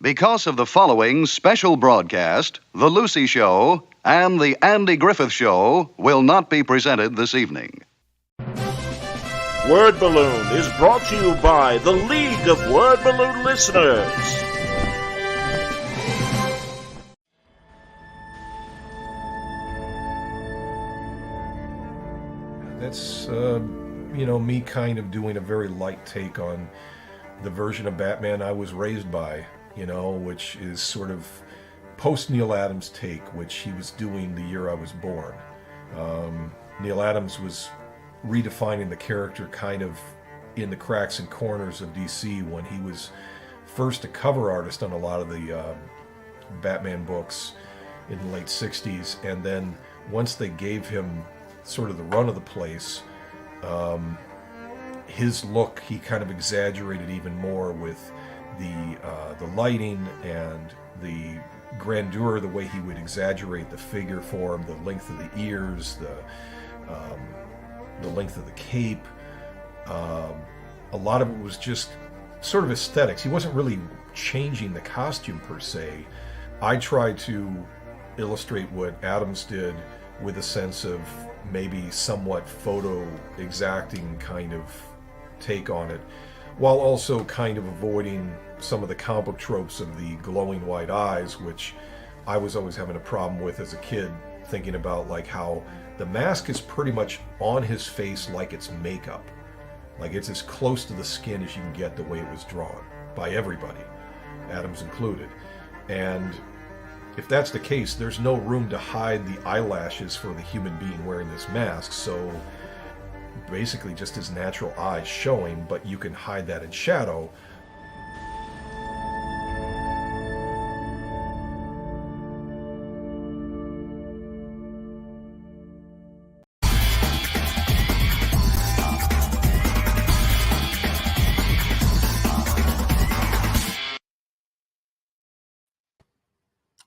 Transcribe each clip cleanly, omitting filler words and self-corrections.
Because of the following special broadcast, The Lucy Show and The Andy Griffith Show will not be presented this evening. Word Balloon is brought to you by the League of Word Balloon Listeners. That's, me kind of doing a very light take on the version of Batman I was raised by, which is sort of post Neil Adams take, which he was doing the year I was born. Neil Adams was redefining the character kind of in the cracks and corners of DC when he was first a cover artist on a lot of the Batman books in the late 60s, and then once they gave him sort of the run of the place, his look, he kind of exaggerated even more with the lighting and the grandeur, the way he would exaggerate the figure form, the length of the ears, the length of the cape. A lot of it was just sort of aesthetics. He wasn't really changing the costume per se. I tried to illustrate what Adams did with a sense of maybe somewhat photo exacting kind of take on it, while also kind of avoiding some of the comic book tropes of the glowing white eyes, which I was always having a problem with as a kid, thinking about like how the mask is pretty much on his face like it's makeup. Like it's as close to the skin as you can get the way it was drawn by everybody, Adams included. And if that's the case, there's no room to hide the eyelashes for the human being wearing this mask. So basically just his natural eyes showing, but you can hide that in shadow.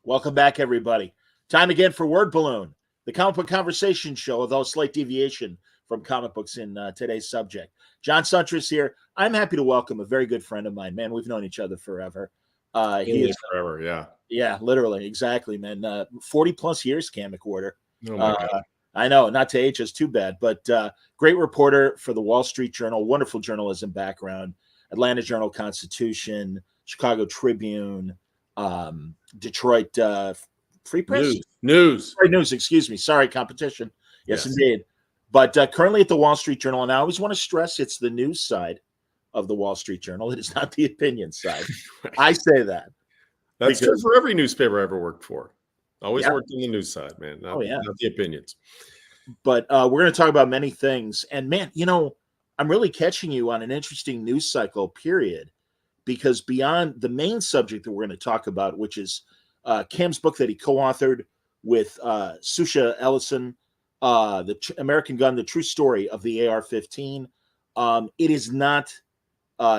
Welcome back, everybody. Time again for Word Balloon, the comic book conversation show, although a slight deviation from comic books in today's subject. John Suntress here. I'm happy to welcome a very good friend of mine. Man, we've known each other forever. He is forever, yeah. Yeah, literally, exactly, man. 40 plus years, Cam McWhirter. Oh my God. I know, not to age us too bad, but great reporter for the Wall Street Journal, wonderful journalism background, Atlanta Journal-Constitution, Chicago Tribune, Detroit Free Press? News. Detroit News, excuse me. Sorry, competition. Yes, indeed. But currently at the Wall Street Journal, and I always want to stress it's the news side of the Wall Street Journal. It is not the opinion side. I say that. That's true for every newspaper I ever worked for. Always worked on the news side, man. Not the opinions. But we're going to talk about many things. And man, I'm really catching you on an interesting news cycle period, because beyond the main subject that we're going to talk about, which is Cam's book that he co-authored with Susha Ellison, The American Gun, The True Story of the AR-15. It is not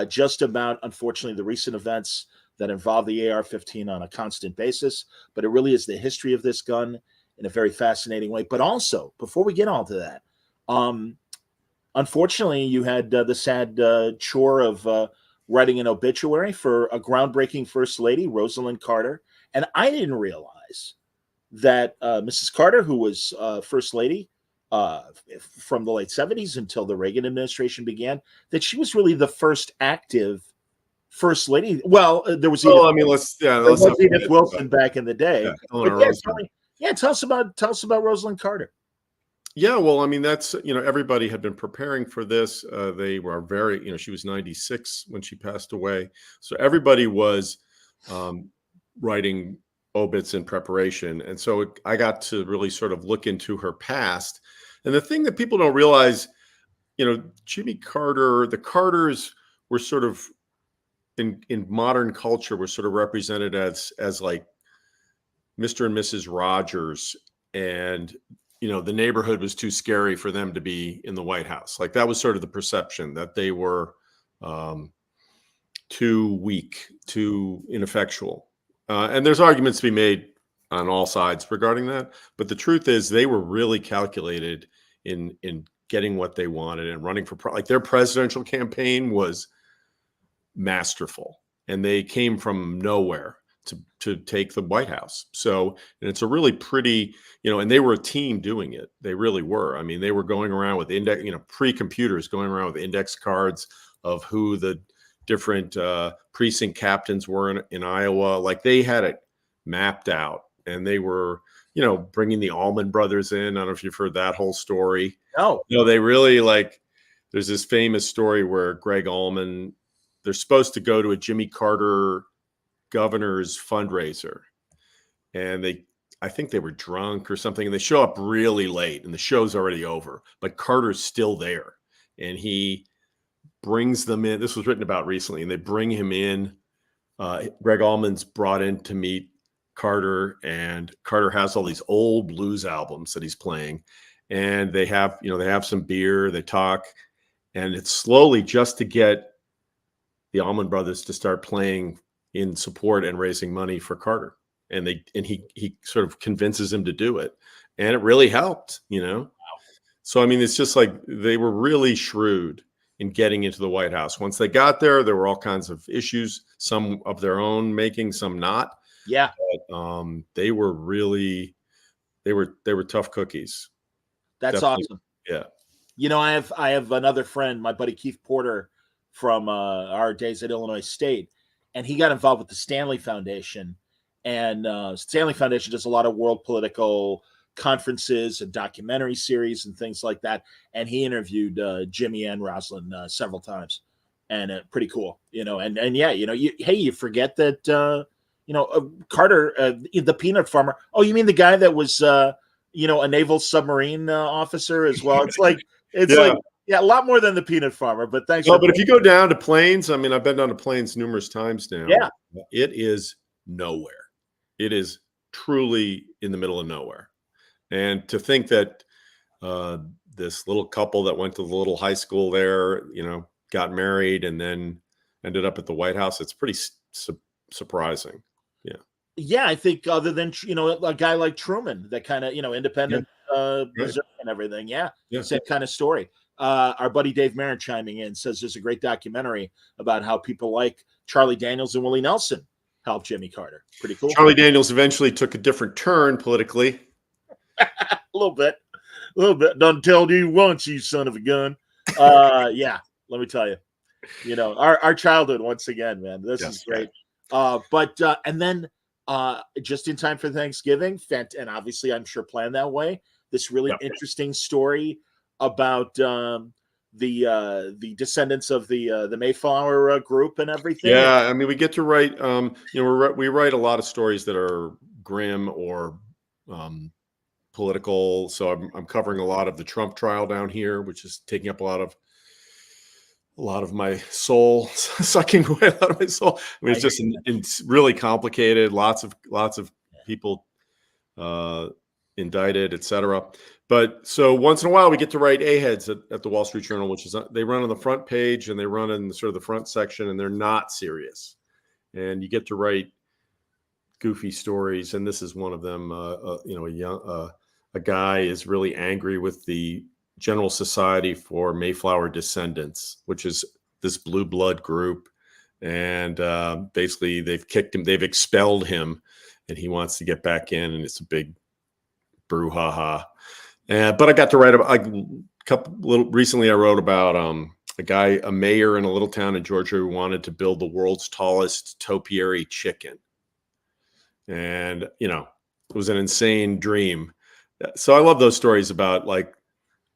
just about, unfortunately, the recent events that involve the AR-15 on a constant basis, but it really is the history of this gun in a very fascinating way. But also, before we get on to that, unfortunately, you had the sad chore of writing an obituary for a groundbreaking First Lady, Rosalind Carter. And I didn't realize that Mrs. Carter, who was First Lady from the late 70s until the Reagan administration began, that she was really the first active First Lady. Well, there was Edith Wilson back in the day. Tell us about Rosalind Carter. Yeah, well, I mean, that's, everybody had been preparing for this. They were very, she was 96 when she passed away. So everybody was writing obits in preparation. And so I got to really sort of look into her past. And the thing that people don't realize, Jimmy Carter, the Carters were sort of in modern culture were sort of represented as like Mr. and Mrs. Rogers, and the neighborhood was too scary for them to be in the White House. Like that was sort of the perception, that they were too weak, too ineffectual. And there's arguments to be made on all sides regarding that. But the truth is they were really calculated in getting what they wanted and running for like their presidential campaign was masterful. and they came from nowhere to take the White House. So, and it's a really pretty, and they were a team doing it. They really were. I mean, they were going around with pre-computers, going around with index cards of who the different precinct captains were in Iowa. Like, they had it mapped out, and they were, bringing the Allman Brothers in. I don't know if you've heard that whole story. No. They really, like, there's this famous story where Greg Allman, they're supposed to go to a Jimmy Carter governor's fundraiser, and I think they were drunk or something, and they show up really late, and the show's already over, but Carter's still there, and he brings them in. This was written about recently, and they bring him in. Greg Allman's brought in to meet Carter, and Carter has all these old blues albums that he's playing, and they have some beer, they talk, and it's slowly just to get the Allman Brothers to start playing in support and raising money for Carter. And he sort of convinces him to do it. And it really helped, Wow. So, I mean, it's just like they were really shrewd in getting into the White House. Once they got there were all kinds of issues, some of their own making, some not. Yeah. But, they were really, they were tough cookies. That's Definitely. Awesome. Yeah. I have another friend, my buddy Keith Porter from our days at Illinois State, and he got involved with the Stanley Foundation. And Stanley Foundation does a lot of world political conferences and documentary series and things like that. And he interviewed Jimmy and Roslyn several times, and pretty cool, And yeah, you forget that Carter, the peanut farmer. Oh, you mean the guy that was a naval submarine officer as well? It's like a lot more than the peanut farmer. But thanks. No, but if you go down to Plains, I mean, I've been down to Plains numerous times now. Yeah, it is nowhere. It is truly in the middle of nowhere. And to think that this little couple that went to the little high school there, got married and then ended up at the White House, it's pretty surprising. Yeah. Yeah, I think other than, a guy like Truman, that kind of, independent Missouri and everything. Yeah. Same kind of story. Our buddy Dave Marin chiming in says there's a great documentary about how people like Charlie Daniels and Willie Nelson helped Jimmy Carter. Pretty cool. Charlie Daniels eventually took a different turn politically. A little bit. Done told you once, you son of a gun. Yeah, let me tell you. Our childhood once again, man. This is great. But and then just in time for Thanksgiving, and obviously I'm sure planned that way. This really interesting story about the descendants of the Mayflower group and everything. Yeah, I mean, we get to write. We write a lot of stories that are grim or political. So I'm covering a lot of the Trump trial down here, which is taking up a lot of my soul, sucking away a lot of my soul. I mean, it's just it's really complicated. Lots of people indicted, etc. But so once in a while, we get to write A-heads at the Wall Street Journal, which is they run on the front page and they run in sort of the front section, and they're not serious. And you get to write goofy stories, and this is one of them. A guy is really angry with the General Society for Mayflower Descendants, which is this blue blood group, and basically they've kicked him, they've expelled him, and he wants to get back in, and it's a big brouhaha. But I got to write about recently. I wrote about a mayor in a little town in Georgia who wanted to build the world's tallest topiary chicken, and it was an insane dream. So I love those stories about, like,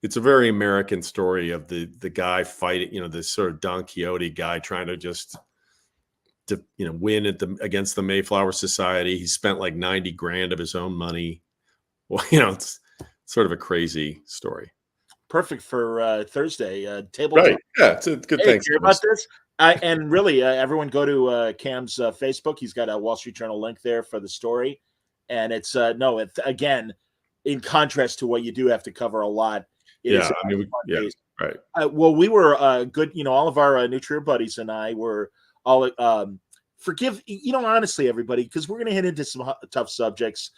it's a very American story of the guy fighting, this sort of Don Quixote guy trying to win against the Mayflower Society. He spent like $90,000 of his own money. Well, it's sort of a crazy story. Perfect for Thursday table. Right? Yeah, it's a good thing. Hear about this? And really, everyone go to Cam's Facebook. He's got a Wall Street Journal link there for the story, and it's again, in contrast to what you do have to cover a lot. Right. Well, we were good. All of our Nutrier buddies and I were all forgive. Honestly, everybody, because we're going to hit into some tough subjects.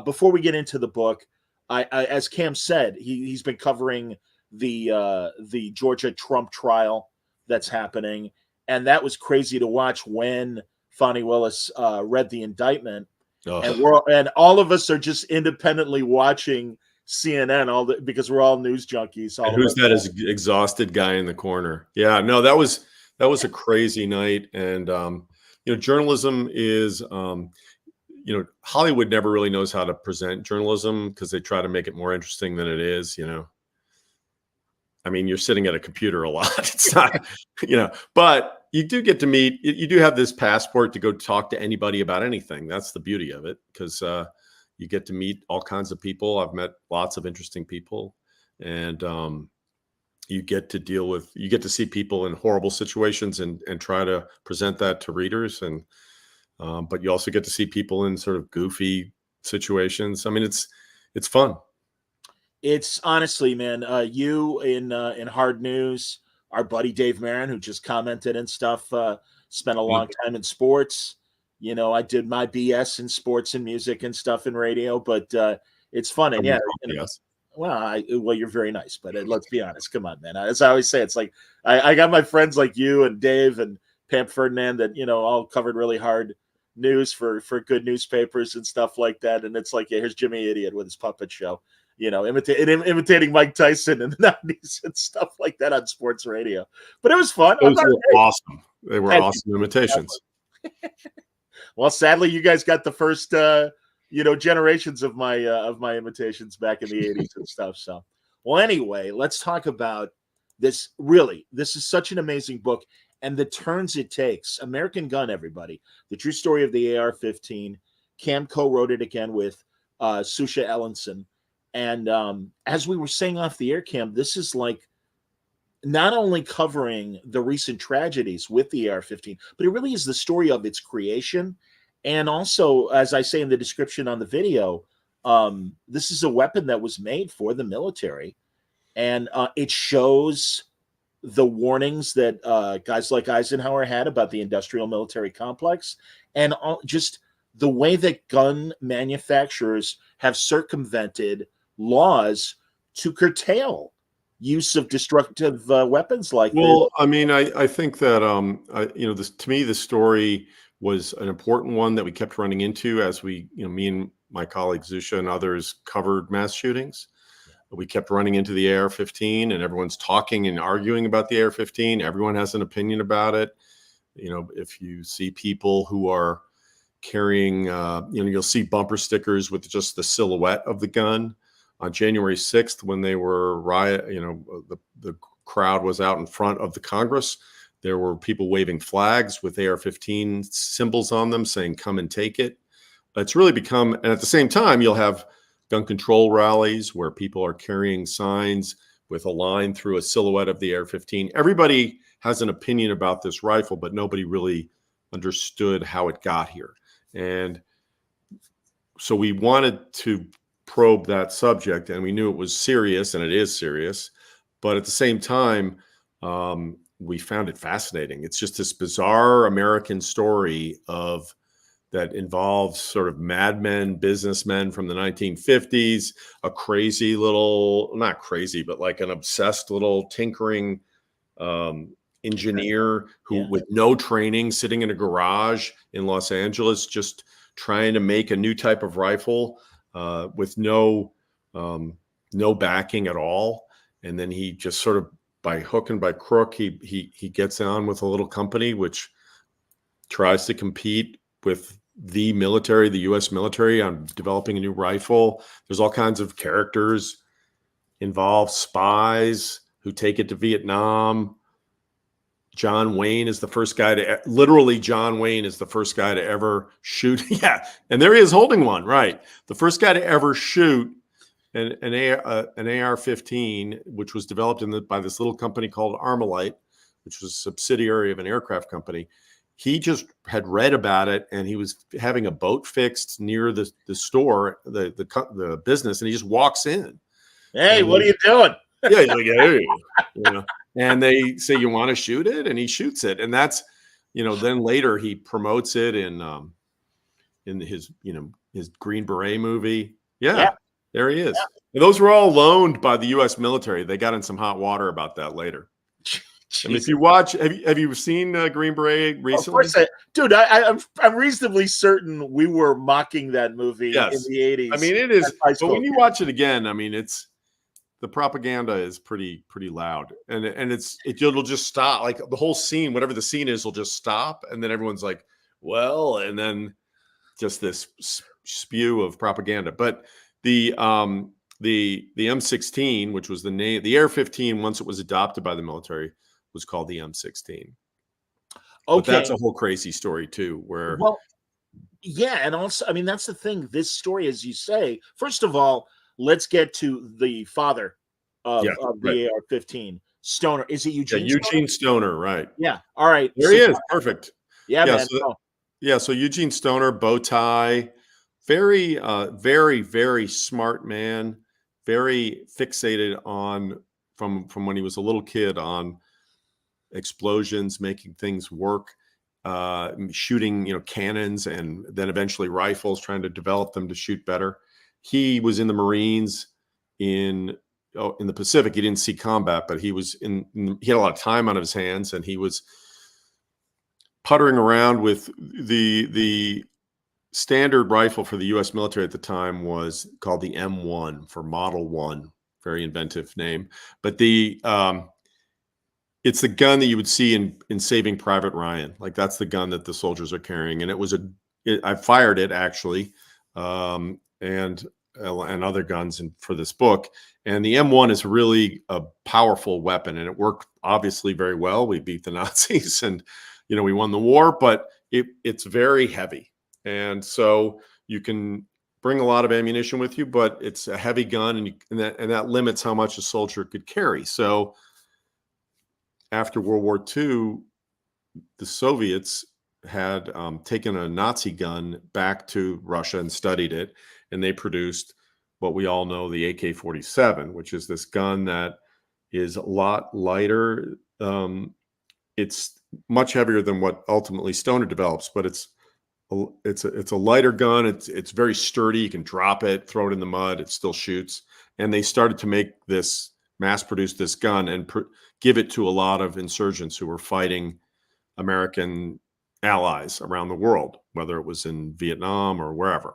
Before we get into the book, I as Cam said, he's been covering the Georgia Trump trial that's happening, and that was crazy to watch when Fonnie Willis read the indictment, and all of us are just independently watching CNN because we're all news junkies. And who's that exhausted guy in the corner? Yeah, no, that was a crazy night. And journalism is Hollywood never really knows how to present journalism because they try to make it more interesting than it is. I mean, you're sitting at a computer a lot. It's not, but you do get to meet. You do have this passport to go talk to anybody about anything. That's the beauty of it, because you get to meet all kinds of people. I've met lots of interesting people, and you get to see people in horrible situations and try to present that to readers. And but you also get to see people in sort of goofy situations. I mean, it's fun. It's honestly, man, you in Hard News, our buddy Dave Marin, who just commented and stuff, spent a long time in sports. I did my BS in sports and music and stuff in radio, but it's fun. And yes. Well, you're very nice, but let's be honest. Come on, man. As I always say, it's like I got my friends like you and Dave and Pam Ferdinand that all covered really hard news for good newspapers and stuff like that. And it's like, yeah, here's Jimmy Idiot with his puppet show. Imitating Mike Tyson in the 90s and stuff like that on sports radio. But it was fun. Those were awesome. They were awesome imitations. Well, sadly, you guys got the first, generations of my imitations back in the 80s and stuff. So, well, anyway, let's talk about this. Really, this is such an amazing book, and the turns it takes. American Gun, everybody. The true story of the AR-15. Cam co-wrote it again with Susha Ellenson. And as we were saying off the air, Cam, this is like not only covering the recent tragedies with the AR-15, but it really is the story of its creation. And also, as I say in the description on the video, this is a weapon that was made for the military. And it shows the warnings that guys like Eisenhower had about the industrial military complex, and just the way that gun manufacturers have circumvented laws to curtail use of destructive weapons like this. Well, I mean, I think that to me, the story was an important one that we kept running into as we, me and my colleague Zusha and others covered mass shootings. We kept running into the AR-15, and everyone's talking and arguing about the AR-15. Everyone has an opinion about it. If you see people who are carrying, you'll see bumper stickers with just the silhouette of the gun. On January 6th, when they were the crowd was out in front of the Congress, there were people waving flags with AR-15 symbols on them saying, "Come and take it." It's really become, and at the same time, you'll have gun control rallies where people are carrying signs with a line through a silhouette of the AR-15. Everybody has an opinion about this rifle, but nobody really understood how it got here. And so we wanted to probe that subject, and we knew it was serious, and it is serious. But at the same time, we found it fascinating. It's just this bizarre American story that involves sort of madmen, businessmen from the 1950s, a crazy little, not crazy, but like an obsessed little tinkering engineer who, with no training, sitting in a garage in Los Angeles, just trying to make a new type of rifle with no backing at all. And then he just sort of, by hook and by crook, he gets on with a little company which tries to compete with the military, the U.S. military, on developing a new rifle. There's all kinds of characters involved, spies who take it to Vietnam. John Wayne is the first guy John Wayne is the first guy to ever shoot. Yeah, and there he is holding one, right? The first guy to ever shoot an AR-15, which was developed by this little company called Armalite, which was a subsidiary of an aircraft company. He just had read about it, and he was having a boat fixed near the store, the business, and he just walks in. Hey, what are you doing? Yeah, he's like, hey, and they say, "You want to shoot it?" And he shoots it, and that's, then later he promotes it in his Green Beret movie. Yeah. There he is. Yeah. And those were all loaned by the U.S. military. They got in some hot water about that later. I mean, if you watch, have you seen Green Beret recently? Of course, dude. I'm reasonably certain we were mocking that movie in Yes. the 80s. I mean, it is. High But school. when you watch it again, I mean, the propaganda is pretty loud, and it'll just stop. Like the whole scene, whatever the scene is, will just stop, and then everyone's like, "Well," and then just this spew of propaganda. But the M16, which was the name, the Air-15, once it was adopted by the military, was called the M16. But that's a whole crazy story too, where yeah, and also, I mean, that's the thing. This story, as you say, first of all, let's get to the father of the AR-15, Stoner. Is it Eugene? Eugene Stoner, right? Yeah. All right. There he is. Perfect. Yeah, man. So Eugene Stoner, bow tie, very, very, very smart man, very fixated on from when he was a little kid on explosions, making things work, shooting, cannons, and then eventually rifles, trying to develop them to shoot better. He was in the Marines in the Pacific. He didn't see combat, but he had a lot of time on his hands, and he was puttering around with the standard rifle for the U.S. military at the time was called the M1 for Model 1. Very inventive name. But it's the gun that you would see in Saving Private Ryan. Like that's the gun that the soldiers are carrying. And I fired it actually, and other guns for this book. And the M1 is really a powerful weapon, and it worked obviously very well. We beat the Nazis and, we won the war, but it's very heavy. And so you can bring a lot of ammunition with you, but it's a heavy gun, and that limits how much a soldier could carry. So after World War II, the Soviets had taken a Nazi gun back to Russia and studied it, and they produced what we all know, the AK-47, which is this gun that is a lot lighter. It's much heavier than what ultimately Stoner develops, but it's a lighter gun. It's very sturdy. You can drop it, throw it in the mud, it still shoots. And they started to mass produce this gun and give it to a lot of insurgents who were fighting American allies around the world, whether it was in Vietnam or wherever.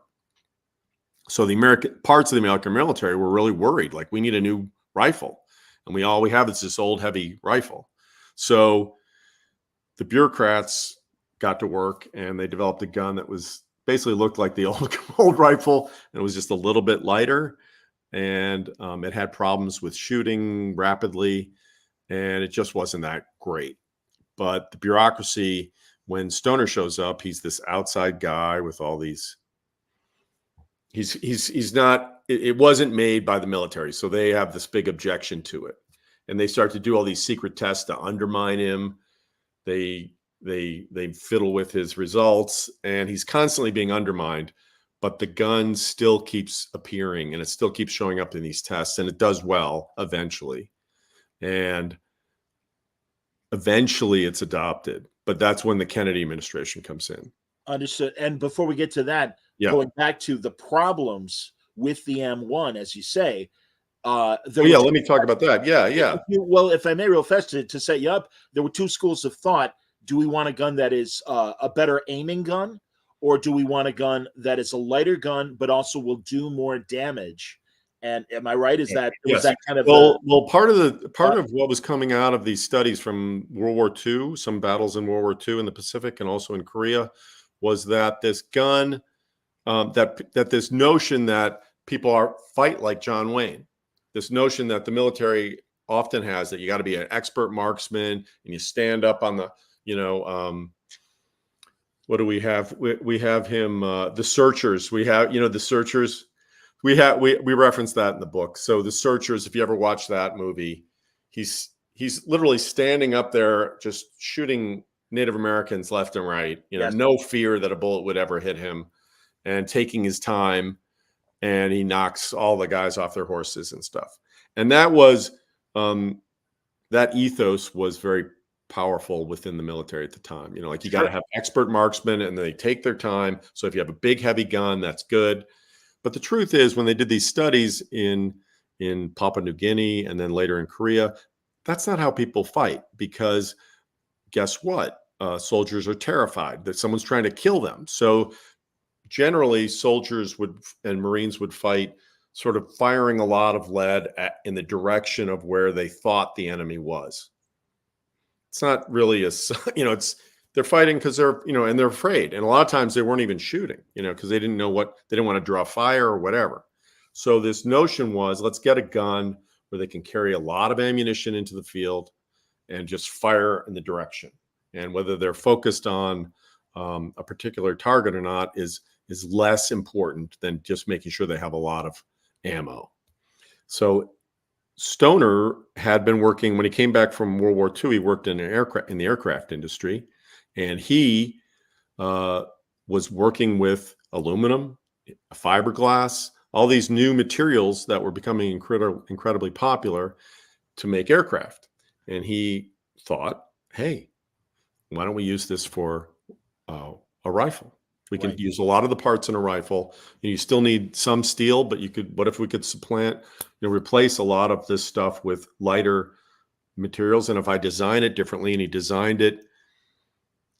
So the parts of the American military were really worried, like, we need a new rifle, and all we have is this old heavy rifle. So the bureaucrats got to work, and they developed a gun that was basically looked like the old rifle, and it was just a little bit lighter, and it had problems with shooting rapidly, and it just wasn't that great. But the bureaucracy, when Stoner shows up, he's this outside guy with all these. He's not. It wasn't made by the military, so they have this big objection to it, and they start to do all these secret tests to undermine him. They fiddle with his results, and he's constantly being undermined, but the gun still keeps appearing, and it still keeps showing up in these tests, and it does well eventually. And eventually it's adopted, but that's when the Kennedy administration comes in. Understood. And before we get to that, going back to the problems with the M1, as you say, let me talk about that. Yeah. Well, if I may, real fast, to set you up, there were two schools of thought. Do we want a gun that is a better aiming gun, or do we want a gun that is a lighter gun but also will do more damage? And am I right? Was that kind of part of what was coming out of these studies from World War II, some battles in World War II in the Pacific and also in Korea, was that this gun, that this notion that people fight like John Wayne, this notion that the military often has, that you got to be an expert marksman and you stand up on the, what do we have? We have him, the Searchers. We have, the Searchers. We reference that in the book. So the Searchers, if you ever watch that movie, he's literally standing up there just shooting Native Americans left and right, no fear that a bullet would ever hit him, and taking his time, and he knocks all the guys off their horses and stuff. And that was, that ethos was very powerful within the military at the time. You got to have expert marksmen, and they take their time. So if you have a big, heavy gun, that's good. But the truth is, when they did these studies in Papua New Guinea and then later in Korea, that's not how people fight, because guess what? Soldiers are terrified that someone's trying to kill them. So generally, soldiers and Marines would fight sort of firing a lot of lead in the direction of where they thought the enemy was. It's not really they're fighting because and they're afraid. And a lot of times they weren't even shooting, because they didn't want to draw fire or whatever. So this notion was, let's get a gun where they can carry a lot of ammunition into the field and just fire in the direction. And whether they're focused on a particular target or not is less important than just making sure they have a lot of ammo. So Stoner had been working, when he came back from World War II, he worked in the aircraft industry, and he was working with aluminum, fiberglass, all these new materials that were becoming incredibly popular to make aircraft. And he thought, hey, why don't we use this for a rifle? We can use a lot of the parts in a rifle. You still need some steel, but what if we could replace a lot of this stuff with lighter materials? And if I design it differently, and he designed it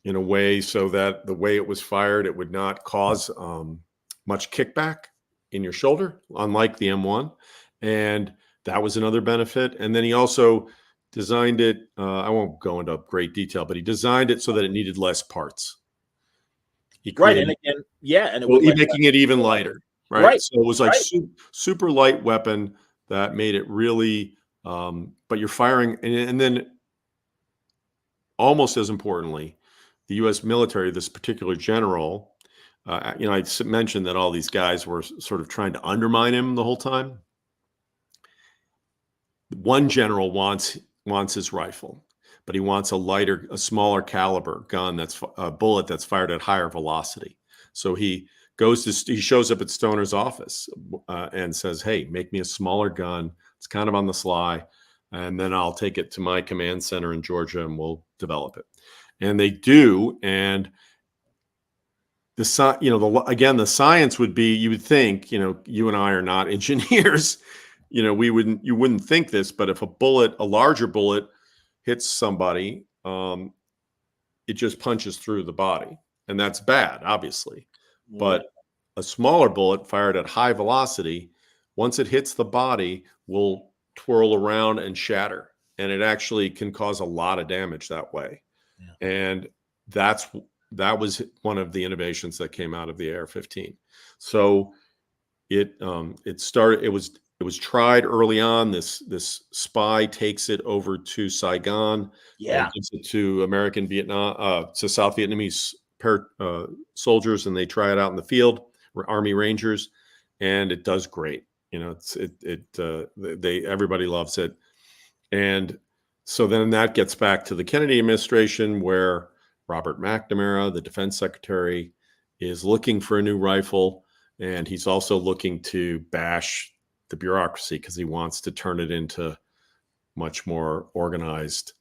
in a way so that the way it was fired, it would not cause much kickback in your shoulder, unlike the M1. And that was another benefit. And then he also designed it, I won't go into great detail, but he designed it so that it needed less parts. And again, and making it even lighter, right? So it was like super light weapon that made it really, but you're firing, and then almost as importantly, the U.S. military, this particular general, I mentioned that all these guys were sort of trying to undermine him the whole time. One general wants his rifle, but he wants a smaller caliber gun, that's a bullet that's fired at higher velocity. So he shows up at Stoner's office and says, hey, make me a smaller gun. It's kind of on the sly. And then I'll take it to my command center in Georgia and we'll develop it. And they do. And the science would be, you would think, you and I are not engineers, you wouldn't think this, but if a larger bullet hits somebody, it just punches through the body, and that's bad, obviously. Yeah. But a smaller bullet fired at high velocity, once it hits the body, will twirl around and shatter, and it actually can cause a lot of damage that way. Yeah. And that was one of the innovations that came out of the AR-15. So it was tried early on. This spy takes it over to Saigon, gives it to to South Vietnamese soldiers, and they try it out in the field, Army Rangers, and it does great. Everybody loves it, and so then that gets back to the Kennedy administration, where Robert McNamara, the defense secretary, is looking for a new rifle, and he's also looking to bash the bureaucracy because he wants to turn it into much more organized,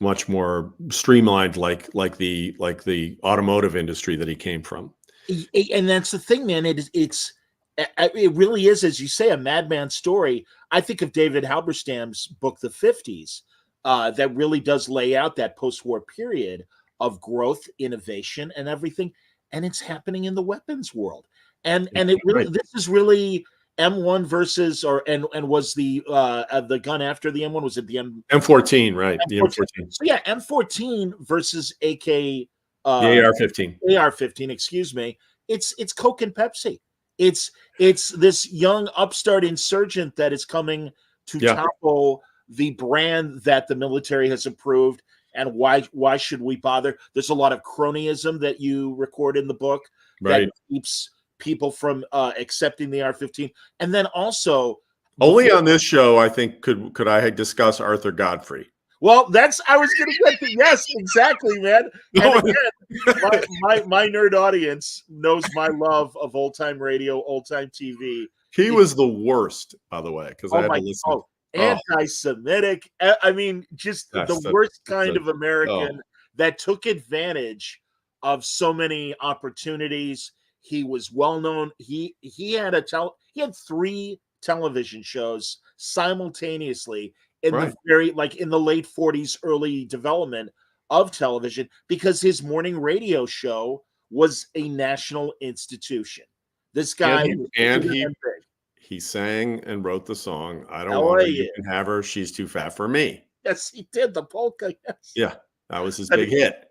much more streamlined, like the automotive industry that he came from. And that's the thing, man. It really is, as you say, a madman story. I think of David Halberstam's book, The 50s, that really does lay out that post-war period of growth, innovation, and everything. And it's happening in the weapons world. And it really, this is really M1 versus, and was the gun after the M1, was it the M14, right? M14. The M14. So yeah, M14 versus the AR-15. AR-15, excuse me. It's Coke and Pepsi. It's this young upstart insurgent that is coming to topple the brand that the military has approved. And why should we bother? There's a lot of cronyism that you record in the book that keeps people from accepting the AR-15. And then also, only on this show, I think, could I discuss Arthur Godfrey. Well, I was going to get to, yes, exactly, man. And again, my nerd audience knows my love of old time radio, old time TV. He was the worst, by the way, because I had to listen. Anti-Semitic. I mean, just the worst kind of American that took advantage of so many opportunities. He was well known. He had 3 television shows simultaneously in Right. the very, like, in the late 40s, early development of television, because his morning radio show was a national institution. This And guy he was and bigger he than big. he sang and wrote the song, "I don't Oh want her, you yeah, can have her, she's too fat for me." yes, he did the polka. Yes, Yeah, that was his but big hit.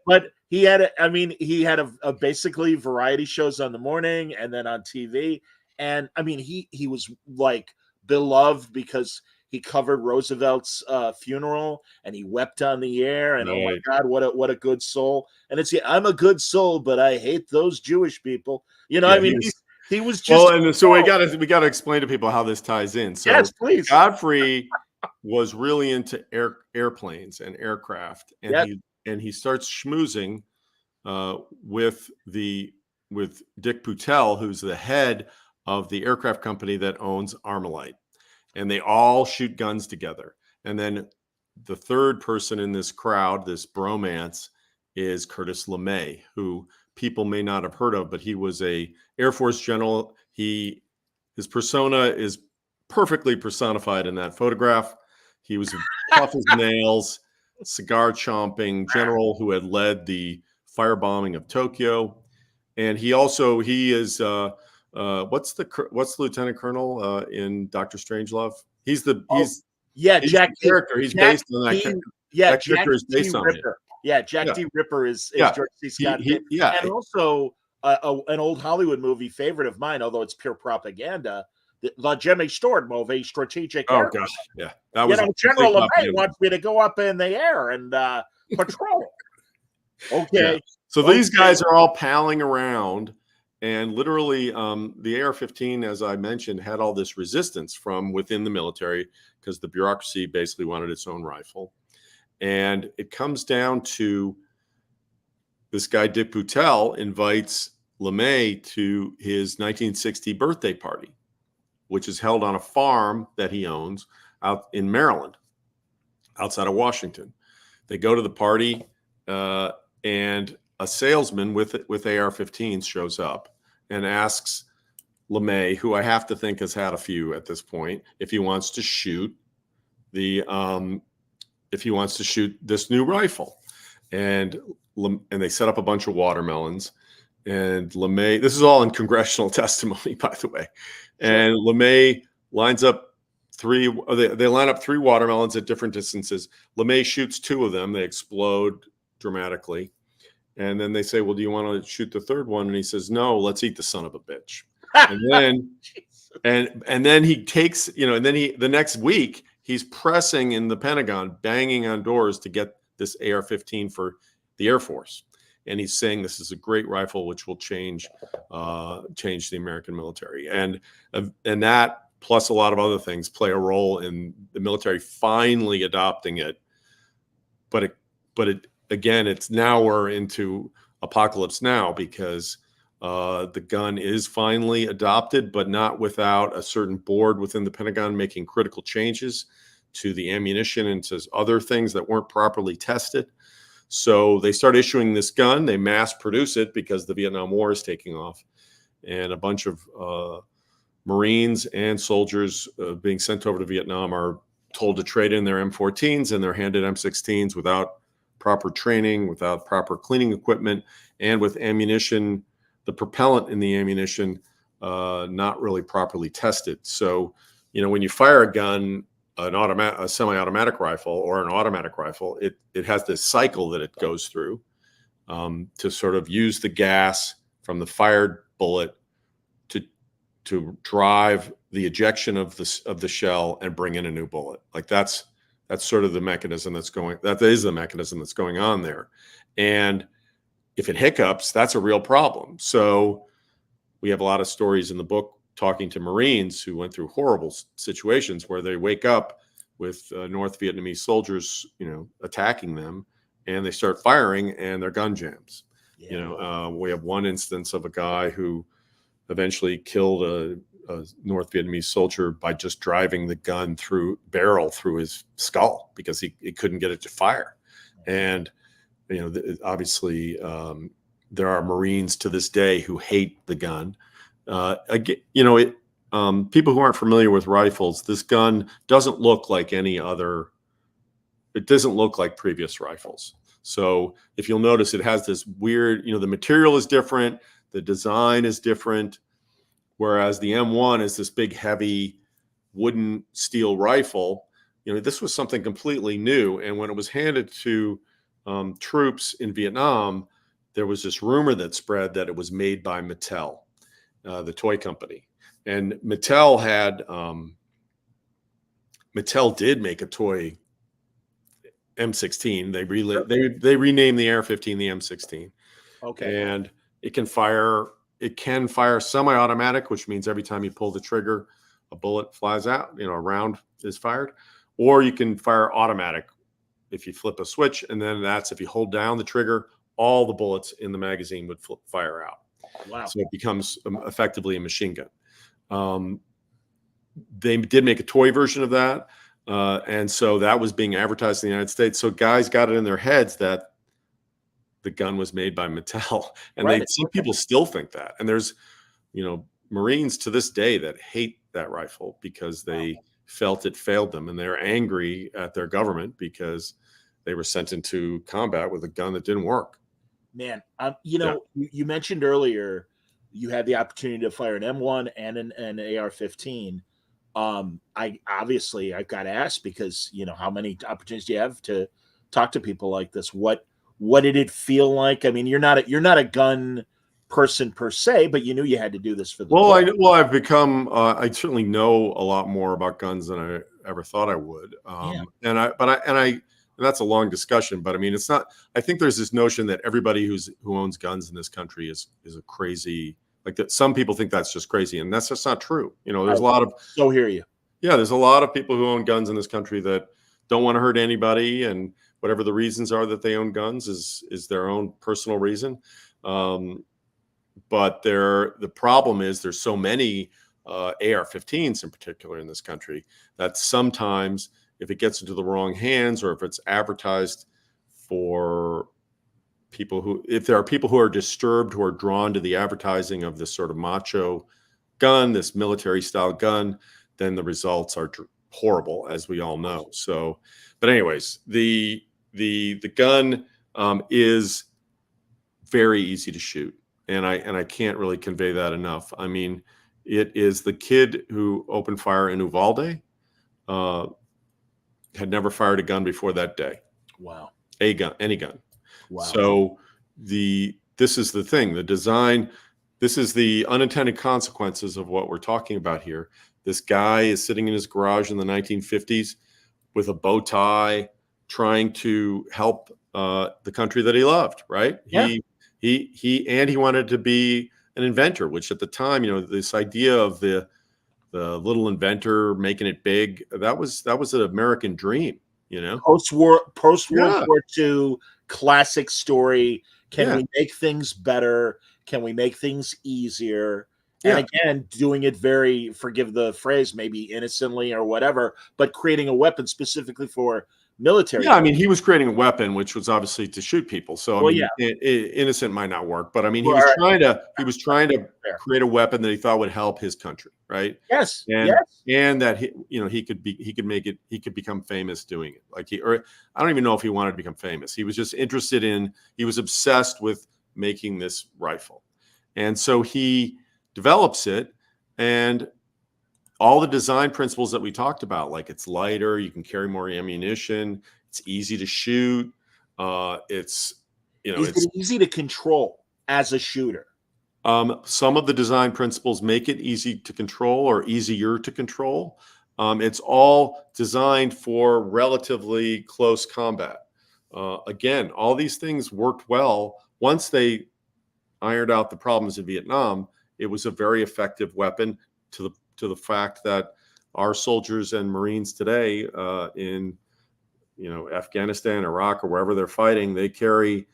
he had I mean, he had a basically variety shows on the morning and then on TV, and I mean, he was like beloved because he covered Roosevelt's funeral and he wept on the air, and oh my Right. God, what a good soul. And it's, yeah, I'm a good soul, but I hate those Jewish people. Yeah, I mean, he was well, just, and so oh, we gotta explain to people how this ties in. So yes, please, Godfrey was really into airplanes and aircraft, and yes, he starts schmoozing with Dick Poutel, who's the head of the aircraft company that owns Armalite, and they all shoot guns together. And then the third person in this crowd, this bromance, is Curtis LeMay, who people may not have heard of, but he was a Air Force general. His persona is perfectly personified in that photograph. He was tough as nails, cigar chomping general who had led the firebombing of Tokyo, and he is what's the lieutenant colonel in Doctor Strangelove? oh, yeah, He's the character. He's Jack based on that. D, yeah, That Jack character is D. based on him. Ripper. Yeah, Jack Yeah, D. Ripper is yeah. George C. Scott, Yeah. and also an old Hollywood movie favorite of mine, although it's pure propaganda. The Jimmy Stewart movie, Strategic Oh Air. gosh, yeah. That was a General complete LeMay propaganda. wants me to go up in the air and patrol. Yeah. Okay, So these okay. guys are all palling around, and literally, the AR-15, as I mentioned, had all this resistance from within the military because the bureaucracy basically wanted its own rifle, and it comes down to this guy Dick Poutel invites LeMay to his 1960 birthday party, which is held on a farm that he owns out in Maryland, outside of Washington. They go to the party, and a salesman with AR-15s shows up and asks LeMay, who I have to think has had a few at this point, if he wants to shoot this new rifle, and they set up a bunch of watermelons. And LeMay, this is all in congressional testimony, by the way. And LeMay lines up they line up 3 watermelons at different distances. LeMay shoots 2 of them. They explode dramatically. And then they say, well, do you want to shoot the third one? And he says, no, let's eat the son of a bitch. And then, and then he takes, and then the next week he's pressing in the Pentagon, banging on doors to get this AR-15 for the Air Force. And he's saying this is a great rifle, which will change the American military. And that, plus a lot of other things, play a role in the military finally adopting it. But again, it's now we're into apocalypse now, because the gun is finally adopted, but not without a certain board within the Pentagon making critical changes to the ammunition and to other things that weren't properly tested. So they start issuing this gun. They mass produce it because the Vietnam War is taking off, and a bunch of Marines and soldiers being sent over to Vietnam are told to trade in their M14s, and they're handed M16s without proper training, without proper cleaning equipment, and with ammunition, the propellant in the ammunition not really properly tested. So, when you fire a gun, a semi-automatic rifle or an automatic rifle, it has this cycle that it goes through to sort of use the gas from the fired bullet to drive the ejection of the shell and bring in a new bullet. Like that's sort of the mechanism that is the mechanism that's going on there. And if it hiccups, that's a real problem. So we have a lot of stories in the book talking to Marines who went through horrible situations where they wake up with North Vietnamese soldiers, attacking them, and they start firing and their gun jams. Yeah. We have one instance of a guy who eventually killed a North Vietnamese soldier by just driving the gun barrel through his skull because he couldn't get it to fire. And, obviously there are Marines to this day who hate the gun. People who aren't familiar with rifles, this gun doesn't look like any other it doesn't look like previous rifles. So if you'll notice, it has this weird, the material is different, the design is different, whereas the M1 is this big, heavy wooden steel rifle. This was something completely new. And when it was handed to troops in Vietnam, there was this rumor that spread that it was made by Mattel, the toy company. And Mattel did make a toy M16. They renamed the AR-15 the M16. Okay. And it can fire semi-automatic, which means every time you pull the trigger, a bullet flies out, a round is fired. Or you can fire automatic if you flip a switch, and then that's if you hold down the trigger, all the bullets in the magazine would fire out. Wow. So it becomes effectively a machine gun. They did make a toy version of that. And so that was being advertised in the United States. So guys got it in their heads that the gun was made by Mattel. And some people still think that. And there's, Marines to this day that hate that rifle because they felt it failed them. And they're angry at their government because they were sent into combat with a gun that didn't work. Man, you mentioned earlier you had the opportunity to fire an M1 and an AR-15. I've got to ask because how many opportunities do you have to talk to people like this? What did it feel like? I mean, you're not a gun person per se, but you knew you had to do this for the book. I've become I certainly know a lot more about guns than I ever thought I would. And that's a long discussion, but I mean, it's not. I think there's this notion that everybody who owns guns in this country is a crazy. Like that, some people think that's just crazy, and that's just not true. There's a lot of. So hear you. Yeah, there's a lot of people who own guns in this country that don't want to hurt anybody, and whatever the reasons are that they own guns is their own personal reason. But the problem is there's so many AR-15s in particular in this country that sometimes if it gets into the wrong hands or if it's advertised for people if there are people who are disturbed, who are drawn to the advertising of this sort of macho gun, this military style gun, then the results are horrible, as we all know. So, but anyways, the gun is very easy to shoot. And I can't really convey that enough. I mean, it is the kid who opened fire in Uvalde had never fired a gun before that day. Wow. Any gun. Wow. So this is the thing, the design, this is the unintended consequences of what we're talking about here. This guy is sitting in his garage in the 1950s with a bow tie, trying to help the country that he loved, right? Yeah. He wanted to be an inventor, which at the time, this idea of the little inventor making it big, that was an American dream, Post-World War II classic story. Can we make things better? Can we make things easier? And again, doing it very, forgive the phrase, maybe innocently or whatever, but creating a weapon specifically for military. Yeah, I mean, he was creating a weapon, which was obviously to shoot people. So innocent might not work, but I mean, he was trying to create a weapon that he thought would help his country, right? Yes. And that he could become famous doing it. I don't even know if he wanted to become famous. He was just he was obsessed with making this rifle, and so he develops it, and all the design principles that we talked about, like it's lighter, you can carry more ammunition, it's easy to shoot, it's easy to control as a shooter. Some of the design principles make it easy to control or easier to control. It's all designed for relatively close combat. Again, all these things worked well. Once they ironed out the problems in Vietnam, it was a very effective weapon to the fact that our soldiers and Marines today in Afghanistan, Iraq, or wherever they're fighting, they carry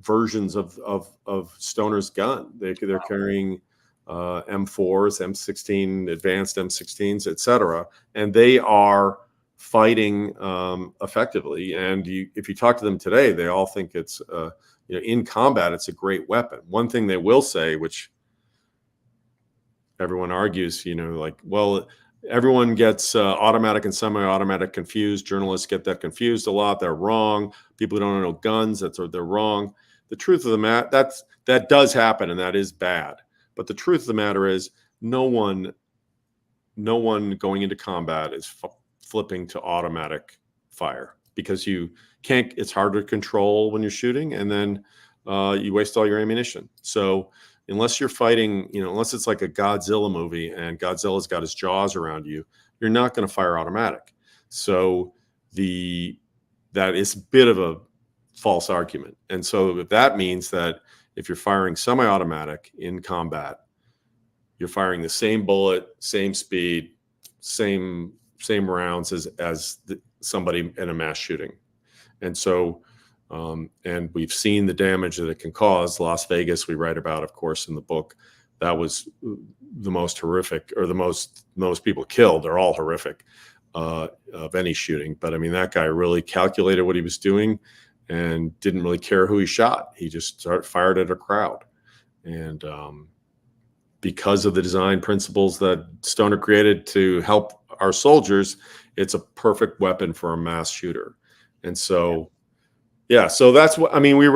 versions of Stoner's gun. They're carrying M4s, M16, advanced M16s, etc., and they are fighting effectively. And if you talk to them today, they all think it's in combat, it's a great weapon. One thing they will say, which everyone argues, well, everyone gets automatic and semi-automatic confused. Journalists get that confused a lot. They're wrong. People who don't know guns, they're wrong. The truth of the matter, that does happen, and that is bad. But the truth of the matter is, no one going into combat is flipping to automatic fire, because you can't. It's hard to control when you're shooting, and then you waste all your ammunition. So unless you're fighting, unless it's like a Godzilla movie and Godzilla's got his jaws around you, you're not going to fire automatic. So that is a bit of a false argument. And so that means that if you're firing semi-automatic in combat, you're firing the same bullet, same speed, same rounds as somebody in a mass shooting. And so, and we've seen the damage that it can cause. Las Vegas, we write about, of course, in the book. That was the most horrific, or the most people killed. They're all horrific of any shooting. But I mean, that guy really calculated what he was doing and didn't really care who he shot. He just fired at a crowd. And because of the design principles that Stoner created to help our soldiers, it's a perfect weapon for a mass shooter. And so, yeah, so that's what I mean. We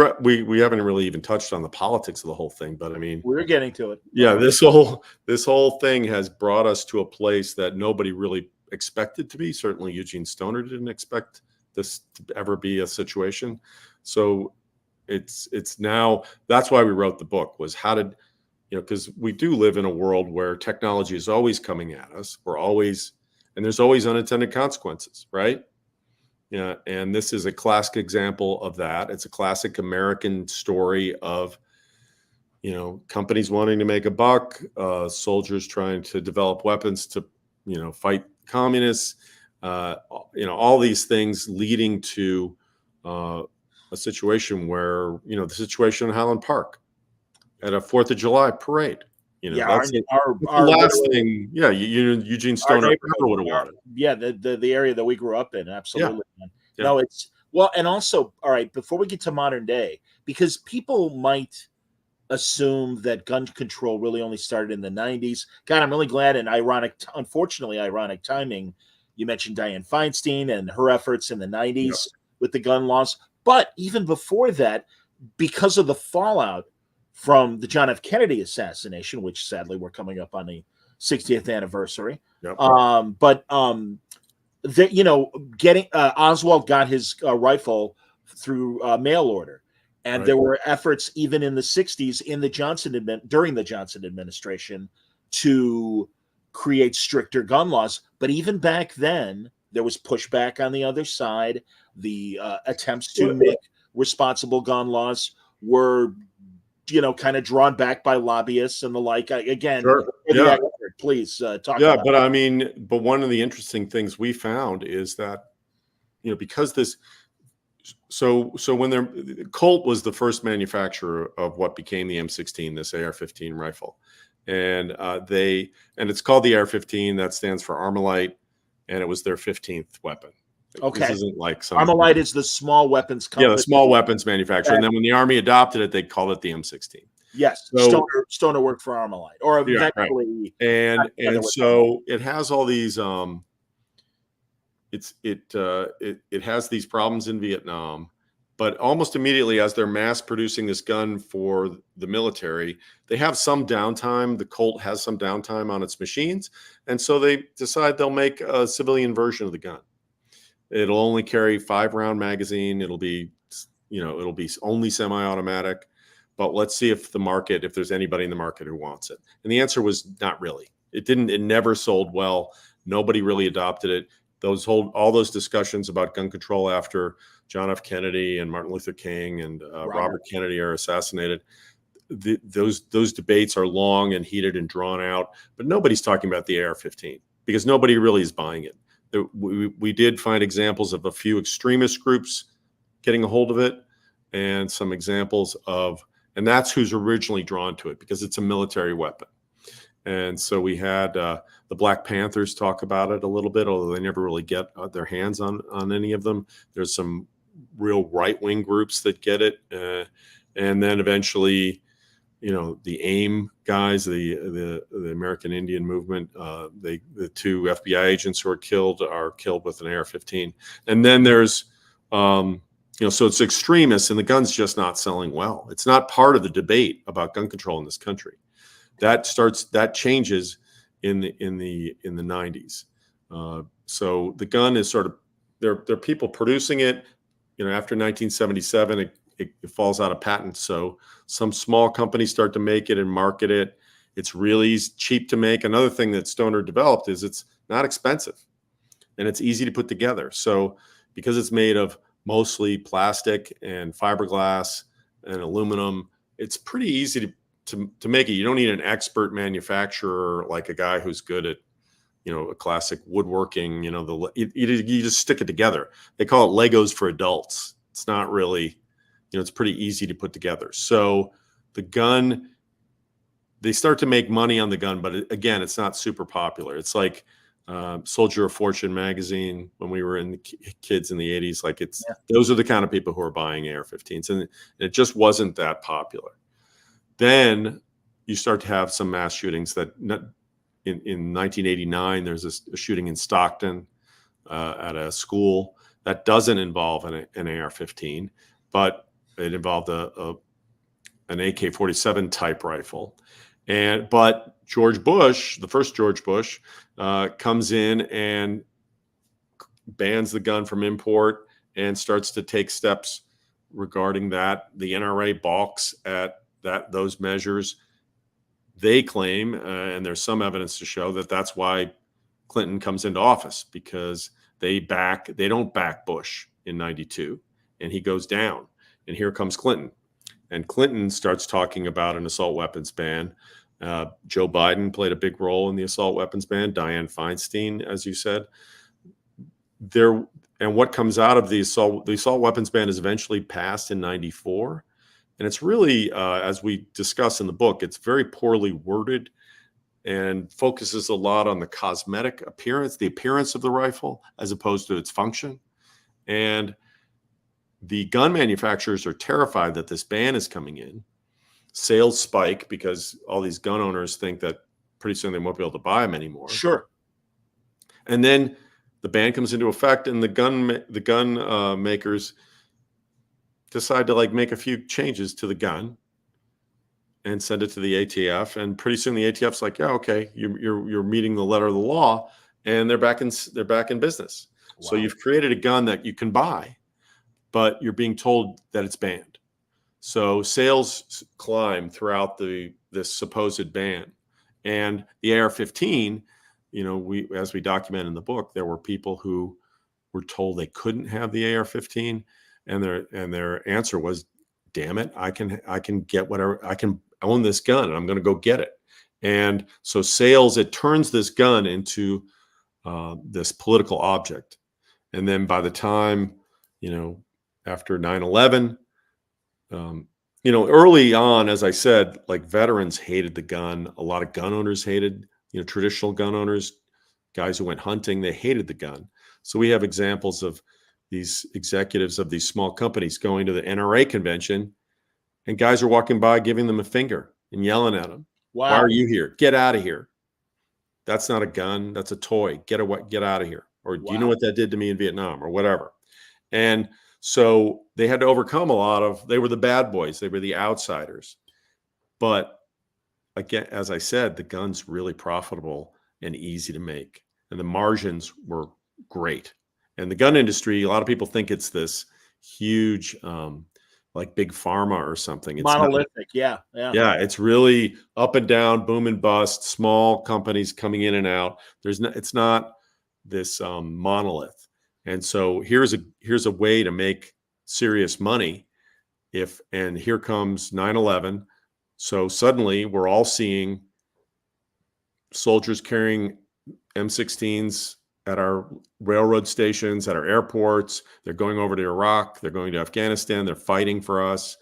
haven't really even touched on the politics of the whole thing, but I mean, we're getting to it. Yeah, this whole thing has brought us to a place that nobody really expected to be. Certainly, Eugene Stoner didn't expect this to ever be a situation. So it's now, that's why we wrote the book, was how did, because we do live in a world where technology is always coming at us. And there's always unintended consequences, right? Yeah, and this is a classic example of that. It's a classic American story of, companies wanting to make a buck, soldiers trying to develop weapons to, fight communists, all these things leading to a situation where, the situation in Highland Park at a 4th of July parade. That's the last thing. Yeah, Eugene Stoner never would have wanted. Yeah, the area that we grew up in, absolutely. Yeah. No, it's and also, all right, before we get to modern day, because people might assume that gun control really only started in the 90s. God, I'm really glad, and unfortunately ironic timing, you mentioned Dianne Feinstein and her efforts in the 90s with the gun laws. But even before that, because of the fallout from the John F. Kennedy assassination, which sadly we're coming up on the 60th anniversary. Yep. Getting Oswald got his rifle through mail order, and there were efforts even in the 60s during the Johnson administration to create stricter gun laws. But even back then, there was pushback on the other side. The attempts to make responsible gun laws were kind of drawn back by lobbyists and the like. Again, sure. Yeah. Please talk. Yeah, about but that. But one of the interesting things we found is that, because this, so when Colt was the first manufacturer of what became the M16, this AR-15 rifle, and it's called the AR-15. That stands for Armalite, and it was their 15th weapon. Okay. This isn't like Armalite is the small weapons company. Yeah, the small weapons manufacturer. And then when the Army adopted it, they called it the M16. Yes. So, Stoner worked for Armalite, or eventually. Right. And so it has all these it has these problems in Vietnam, but almost immediately as they're mass producing this gun for the military, they have some downtime. The Colt has some downtime on its machines, and so they decide they'll make a civilian version of the gun. It'll only carry 5-round magazine. It'll be only semi-automatic, but let's see if there's anybody in the market who wants it. And the answer was not really. It never sold well. Nobody really adopted it. All those discussions about gun control after John F. Kennedy and Martin Luther King and Robert Kennedy are assassinated, those debates are long and heated and drawn out, but nobody's talking about the AR-15 because nobody really is buying it. We did find examples of a few extremist groups getting a hold of it, and some examples and that's who's originally drawn to it, because it's a military weapon. And so we had the Black Panthers talk about it a little bit, although they never really get their hands on any of them. There's some real right-wing groups that get it. And then eventually the AIM guys, the American Indian Movement, the 2 FBI agents who are killed with an AR-15. And then there's, so it's extremists, and the gun's just not selling well. It's not part of the debate about gun control in this country. That changes in the 90s. So the gun is sort of, there are people producing it. After 1977, it falls out of patent. So some small companies start to make it and market it. It's really cheap to make. Another thing that Stoner developed is it's not expensive and it's easy to put together. So because it's made of mostly plastic and fiberglass and aluminum, it's pretty easy to make it. You don't need an expert manufacturer like a guy who's good at, a classic woodworking, you just stick it together. They call it Legos for adults. It's not really, it's pretty easy to put together. So the gun, they start to make money on the gun, but again, it's not super popular. It's like Soldier of Fortune magazine when we were in the kids in the 80s. Like those are the kind of people who are buying AR-15s, and it just wasn't that popular. Then you start to have some mass shootings that in 1989, there's a shooting in Stockton at a school that doesn't involve an AR-15, but it involved an AK-47 type rifle. But George Bush, the first George Bush, comes in and bans the gun from import and starts to take steps regarding that. The NRA balks at those measures. They claim, and there's some evidence to show that that's why Clinton comes into office, because they don't back Bush in 92, and he goes down. And here comes Clinton. And Clinton starts talking about an assault weapons ban. Joe Biden played a big role in the assault weapons ban. Dianne Feinstein, as you said. And what comes out of the assault weapons ban is eventually passed in 94. And it's really, as we discuss in the book, it's very poorly worded and focuses a lot on the cosmetic appearance, the appearance of the rifle, as opposed to its function. And the gun manufacturers are terrified that this ban is coming in. Sales spike because all these gun owners think that pretty soon they won't be able to buy them anymore. Sure. And then the ban comes into effect, and the gun makers decide to make a few changes to the gun and send it to the ATF. And pretty soon the ATF's like, yeah, okay, you're meeting the letter of the law, and they're back in business. Wow. So you've created a gun that you can buy, but you're being told that it's banned. So sales climb throughout this supposed ban. And the AR-15, as we document in the book, there were people who were told they couldn't have the AR-15. And their answer was, damn it, I can get whatever, I can own this gun, and I'm going to go get it. And so it turns this gun into this political object. And then by the time, after 9/11, early on, as I said, veterans hated the gun. A lot of gun owners hated, traditional gun owners, guys who went hunting, they hated the gun. So we have examples of these executives of these small companies going to the NRA convention, and guys are walking by giving them a finger and yelling at them. Wow. Why are you here? Get out of here. That's not a gun. That's a toy. Get out of here. Or do you know what that did to me in Vietnam, or whatever? And so they had to overcome they were the bad boys. They were the outsiders. But again, as I said, the gun's really profitable and easy to make. And the margins were great. And the gun industry, a lot of people think it's this huge, like big pharma or something. It's monolithic. Yeah. It's really up and down, boom and bust, small companies coming in and out. It's not this monolith. And so here's a way to make serious money. And here comes 9/11. So suddenly we're all seeing soldiers carrying M16s at our railroad stations, at our airports. They're going over to Iraq. They're going to Afghanistan. They're fighting for us.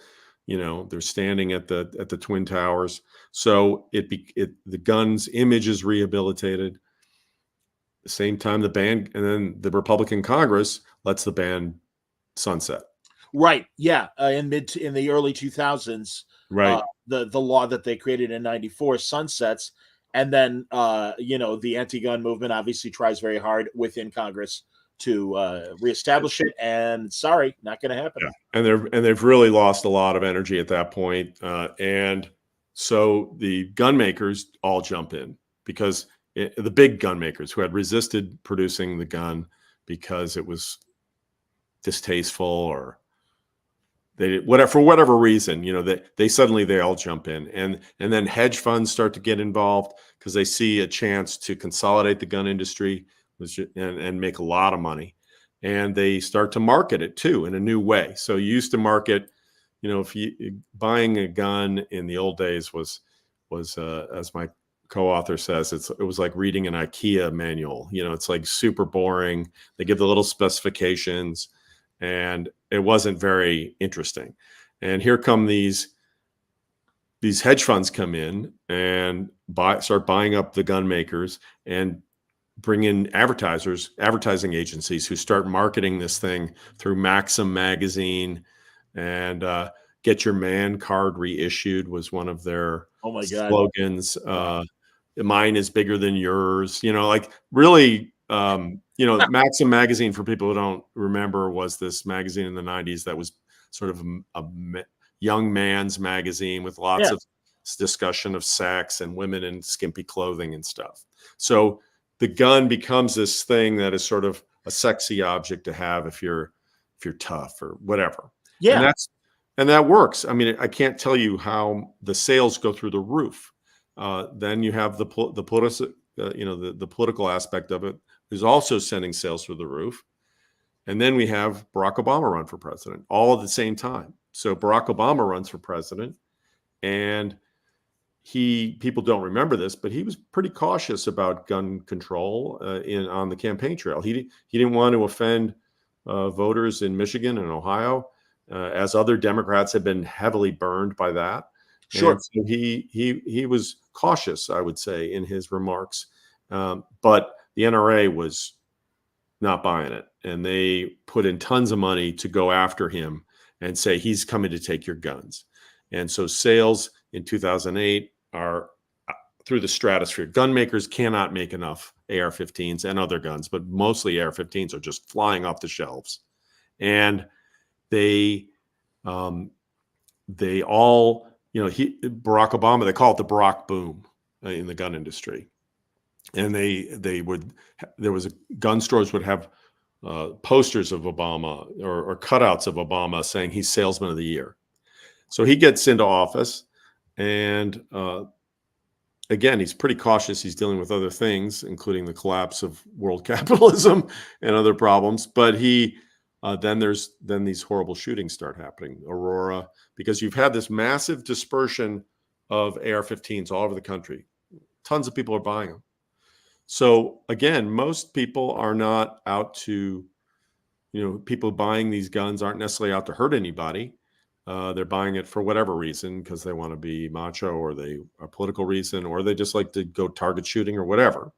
They're standing at the Twin Towers. So the gun's image is rehabilitated. The same time the ban, and then the Republican Congress lets the ban sunset. Right. Yeah. In the early 2000s, Right. The law that they created in '94 sunsets, and then the anti-gun movement obviously tries very hard within Congress to reestablish it. And sorry, not going to happen. Yeah. And they've really lost a lot of energy at that point. And so the gun makers all jump in because the big gun makers who had resisted producing the gun because it was distasteful or for whatever reason, they all jump in, and then hedge funds start to get involved because they see a chance to consolidate the gun industry and make a lot of money, and they start to market it too in a new way. So you used to market, if you buying a gun in the old days was as my co-author says, it was like reading an IKEA manual. It's like super boring. They give the little specifications, and it wasn't very interesting. And here come these hedge funds come in and start buying up the gun makers and bring in advertising agencies who start marketing this thing through Maxim magazine, and Get Your Man card reissued was one of their slogans. Mine is bigger than yours. Really. Maxim magazine, for people who don't remember, was this magazine in the 90s that was sort of a young man's magazine with lots of discussion of sex and women in skimpy clothing and stuff. So the gun becomes this thing that is sort of a sexy object to have if you're tough or whatever. Yeah. And that works. I mean, I can't tell you how the sales go through the roof. Then you have the political aspect of it is also sending sales through the roof. And then we have Barack Obama run for president all at the same time. So Barack Obama runs for president, and people don't remember this, but he was pretty cautious about gun control on the campaign trail. He didn't want to offend voters in Michigan and Ohio, as other Democrats had been heavily burned by that. Sure. And so he was cautious, I would say, in his remarks. But the NRA was not buying it, and they put in tons of money to go after him and say he's coming to take your guns. And so sales in 2008 are through the stratosphere. Gun makers cannot make enough AR-15s and other guns, but mostly AR-15s are just flying off the shelves. And they all, Barack Obama, they call it the Barack boom in the gun industry. And gun stores would have posters of Obama or cutouts of Obama saying he's salesman of the year. So he gets into office, and again, he's pretty cautious. He's dealing with other things, including the collapse of world capitalism and other problems. But then these horrible shootings start happening, Aurora, because you've had this massive dispersion of AR-15s all over the country. Tons of people are buying them. So again, most people are not out to, people buying these guns aren't necessarily out to hurt anybody. They're buying it for whatever reason, because they want to be macho, or a political reason, or they just like to go target shooting or whatever.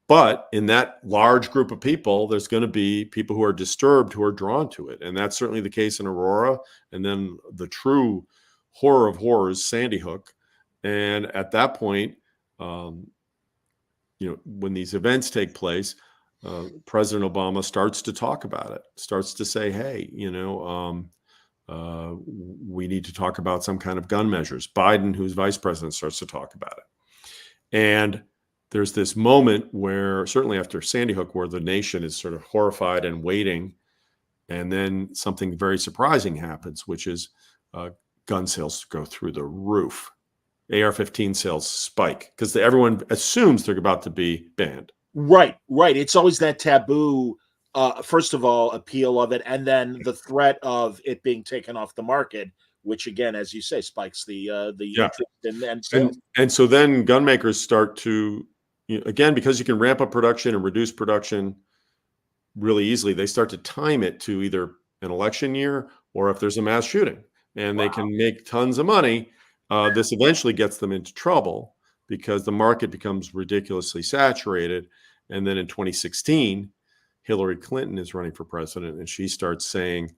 But in that large group of people, there's going to be people who are disturbed, who are drawn to it. And that's certainly the case in Aurora. And then the true horror of horrors, Sandy Hook. And at that point, when these events take place, President Obama starts to talk about it, starts to say, hey, we need to talk about some kind of gun measures. Biden, who's vice president, starts to talk about it. And there's this moment where, certainly after Sandy Hook, where the nation is sort of horrified and waiting. And then something very surprising happens, which is gun sales go through the roof. AR-15 sales spike because everyone assumes they're about to be banned. Right. It's always that taboo, first of all, appeal of it, and then the threat of it being taken off the market, which again, as you say, spikes the interest and so then gun makers start to, again, because you can ramp up production and reduce production really easily, they start to time it to either an election year or if there's a mass shooting, and they can make tons of money. This eventually gets them into trouble because the market becomes ridiculously saturated. And then in 2016, Hillary Clinton is running for president, and she starts saying,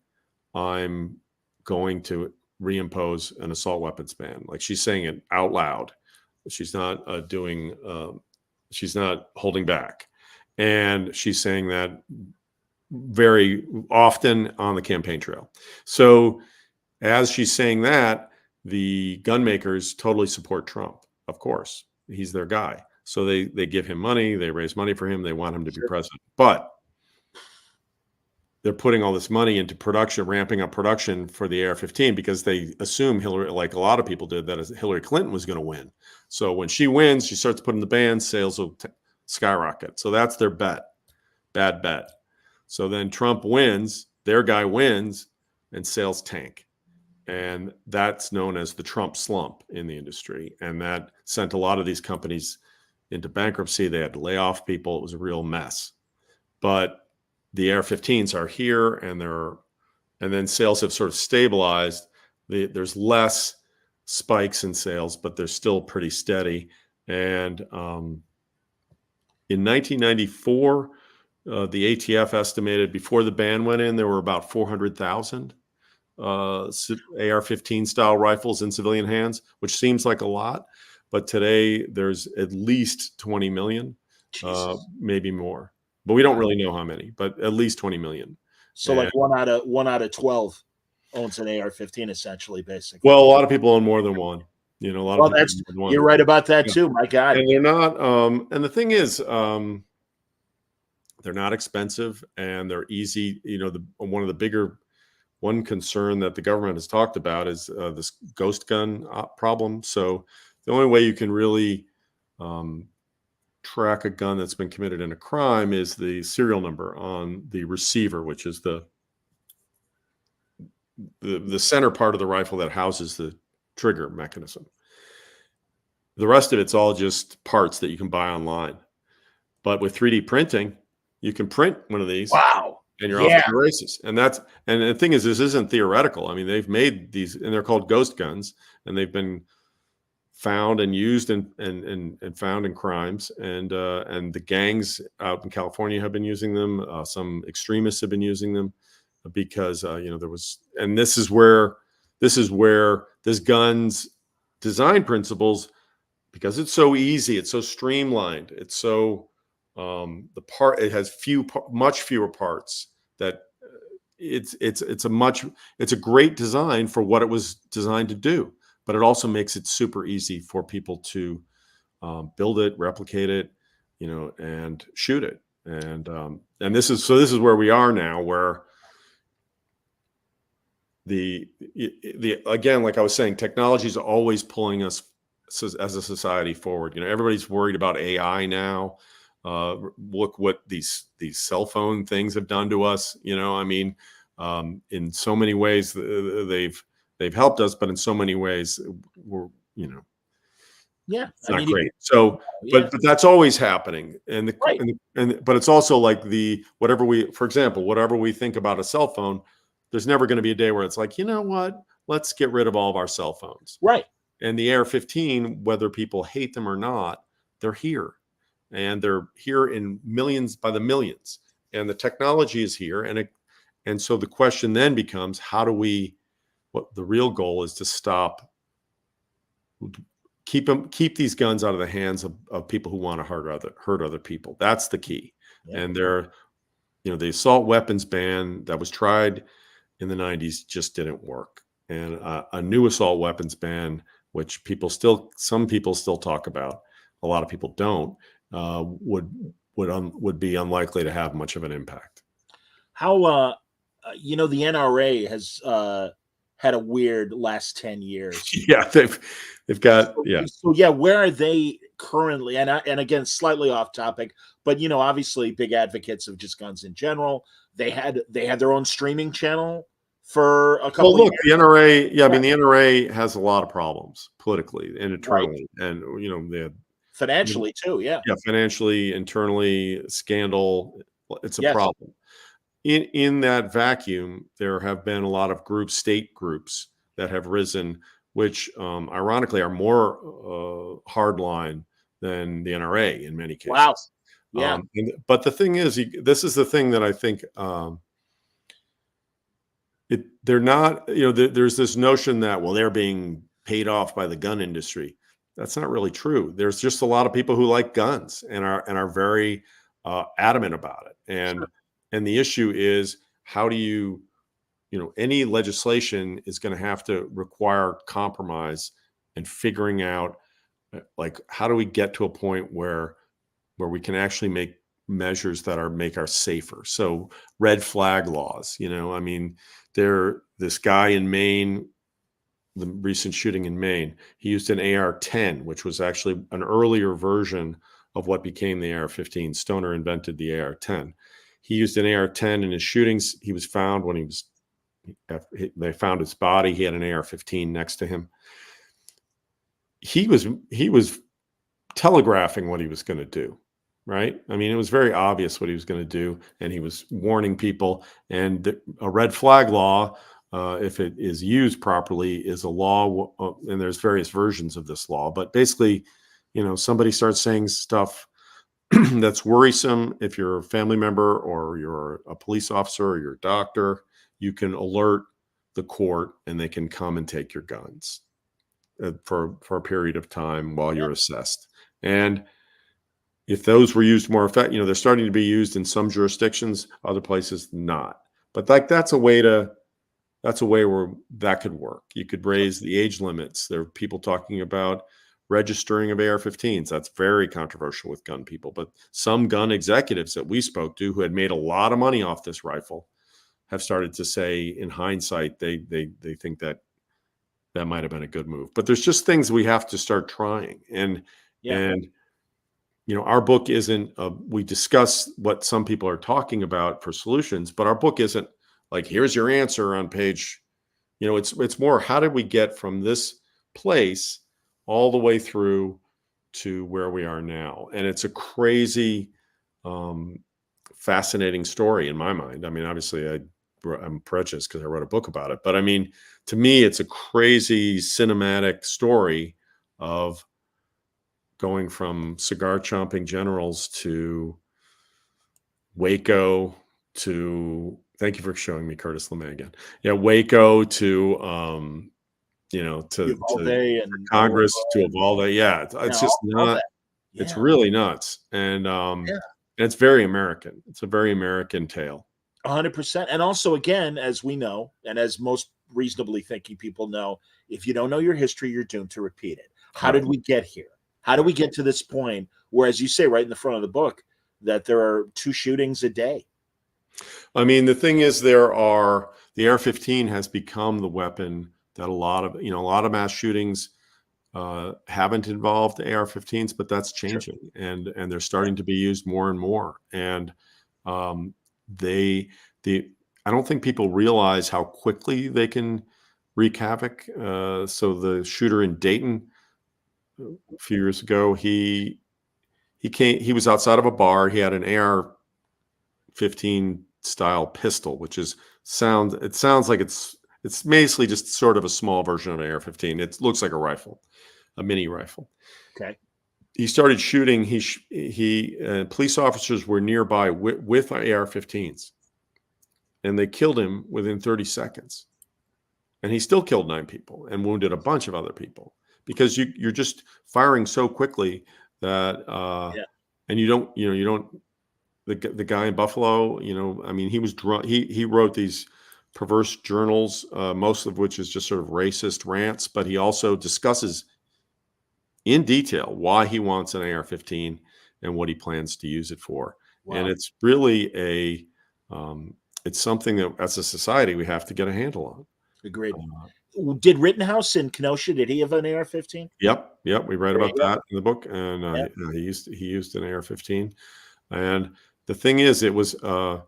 I'm going to reimpose an assault weapons ban. Like, she's saying it out loud. She's not she's not holding back. And she's saying that very often on the campaign trail. So as she's saying that, the gun makers totally support Trump. Of course, he's their guy. So they give him money, they raise money for him, they want him to be president. But they're putting all this money into production, ramping up production for the AR-15 because they assume Hillary, like a lot of people did, that Hillary Clinton was going to win. So when she wins, she starts putting the ban, sales will skyrocket. So that's their bet. Bad bet. So then Trump wins, their guy wins, and sales tank. And that's known as the Trump slump in the industry. And that sent a lot of these companies into bankruptcy. They had to lay off people. It was a real mess. But the AR-15s are here, and then sales have sort of stabilized. There's less spikes in sales, but they're still pretty steady. And in 1994, the ATF estimated before the ban went in, there were about 400,000 AR-15 style rifles in civilian hands, which seems like a lot. But today there's at least 20 million, maybe more. But we don't really know how many, but at least 20 million. So like one out of 12 owns an AR-15, essentially, basically. Well, a lot of people own more than one. You know, a lot of people own more than you're one. right about that too. My God. And they're not. And the thing is, they're not expensive and they're easy. You know, one concern that the government has talked about is this ghost gun problem. So the only way you can really track a gun that's been committed in a crime is the serial number on the receiver, which is the center part of the rifle that houses the trigger mechanism. The rest of it's all just parts that you can buy online. But with 3D printing, you can print one of these. Wow. And you're off to the races. And the thing is, this isn't theoretical. I mean, they've made these, and they're called ghost guns, and they've been found and used and found in crimes. And the gangs out in California have been using them. Some extremists have been using them because there was, and this is where this gun's design principles, because it's so easy, it's so streamlined, it's so it has much fewer parts. That it's a great design for what it was designed to do, but it also makes it super easy for people to build it, replicate it, and shoot it. And this is where we are now, where the again, like I was saying, technology is always pulling us as a society forward. Everybody's worried about AI now. Look what these cell phone things have done to us. In so many ways they've helped us, but in so many ways we're it's not great. So, but that's always happening, but it's also like whatever we think about a cell phone, there's never going to be a day where it's like, what? Let's get rid of all of our cell phones. Right. And the AR-15, whether people hate them or not, they're here. And they're here in millions, by the millions, and the technology is here. And so the question then becomes, what the real goal is to keep these guns out of the hands of people who want to hurt other people. That's the key. Yeah. And the assault weapons ban that was tried in the 90s just didn't work. And a new assault weapons ban, which some people still talk about, a lot of people don't, would be unlikely to have much of an impact. How the NRA has had a weird last 10 years. Yeah, they've got So where are they currently? And again, slightly off topic, but obviously big advocates of just guns in general. They had their own streaming channel for a couple. Well, look, the NRA. I mean, the NRA has a lot of problems politically and internally, and they had. Financially too, yeah, financially, internally, scandal. It's a problem. In that vacuum, there have been a lot of state groups that have risen, which ironically are more hardline than the NRA in many cases. Wow. Yeah. But the thing is, this is the thing that I think they're not, there's this notion that, well, they're being paid off by the gun industry. That's not really true. There's just a lot of people who like guns and are very adamant about it. And the issue is, how do you, any legislation is going to have to require compromise and figuring out, like, how do we get to a point where we can actually make measures that make us safer? So red flag laws, I mean, this guy in Maine, the recent shooting in Maine, he used an AR-10, which was actually an earlier version of what became the AR-15. Stoner invented the AR-10. He used an AR-10 in his shootings. He was found they found his body. He had an AR-15 next to him. He was telegraphing what he was going to do, right? I mean, it was very obvious what he was going to do, and he was warning people. And a red flag law, if it is used properly, is a law, and there's various versions of this law. But basically, somebody starts saying stuff that's worrisome. If you're a family member or you're a police officer or you're a doctor, you can alert the court, and they can come and take your guns for a period of time while you're assessed. And if those were used more effectively, they're starting to be used in some jurisdictions, other places not. But that's a way where that could work. You could raise the age limits. There are people talking about registering of AR-15s. That's very controversial with gun people. But some gun executives that we spoke to, who had made a lot of money off this rifle, have started to say, in hindsight, they think that might have been a good move. But there's just things we have to start trying. And our book isn't, we discuss what some people are talking about for solutions, but our book isn't like, here's your answer on page, it's more, how did we get from this place all the way through to where we are now? And it's a crazy, fascinating story in my mind. I mean, obviously I'm prejudiced because I wrote a book about it, but I mean, to me, it's a crazy cinematic story of going from cigar chomping generals to Waco to, thank you for showing me Curtis LeMay again. Yeah, Waco to to Congress, to Uvalde. Yeah, it's just not. Yeah. It's really nuts, and it's very American. It's a very American tale. 100%. And also, again, as we know, and as most reasonably thinking people know, if you don't know your history, you're doomed to repeat it. How did we get here? How do we get to this point where, as you say right in the front of the book, that there are 2 shootings a day? I mean, the thing is, the AR-15 has become the weapon that a lot of mass shootings haven't involved AR-15s, but that's changing, and they're starting to be used more and more. And I don't think people realize how quickly they can wreak havoc. So the shooter in Dayton a few years ago, he was outside of a bar. He had an AR-15 style pistol, which sounds like it's basically just sort of a small version of an AR-15. It looks like a rifle, a mini rifle. Okay. He started shooting. Police officers were nearby with AR-15s, and they killed him within 30 seconds. And he still killed 9 people and wounded a bunch of other people, because you're just firing so quickly that and you don't the guy in Buffalo, I mean, he was drunk. He wrote these perverse journals, most of which is just sort of racist rants, but he also discusses in detail why he wants an AR-15 and what he plans to use it for. Wow. And it's really it's something that, as a society, we have to get a handle on. Agreed. Did Rittenhouse in Kenosha, did he have an AR-15? Yep. We write about that in the book, and he used an AR-15. And the thing is, it was I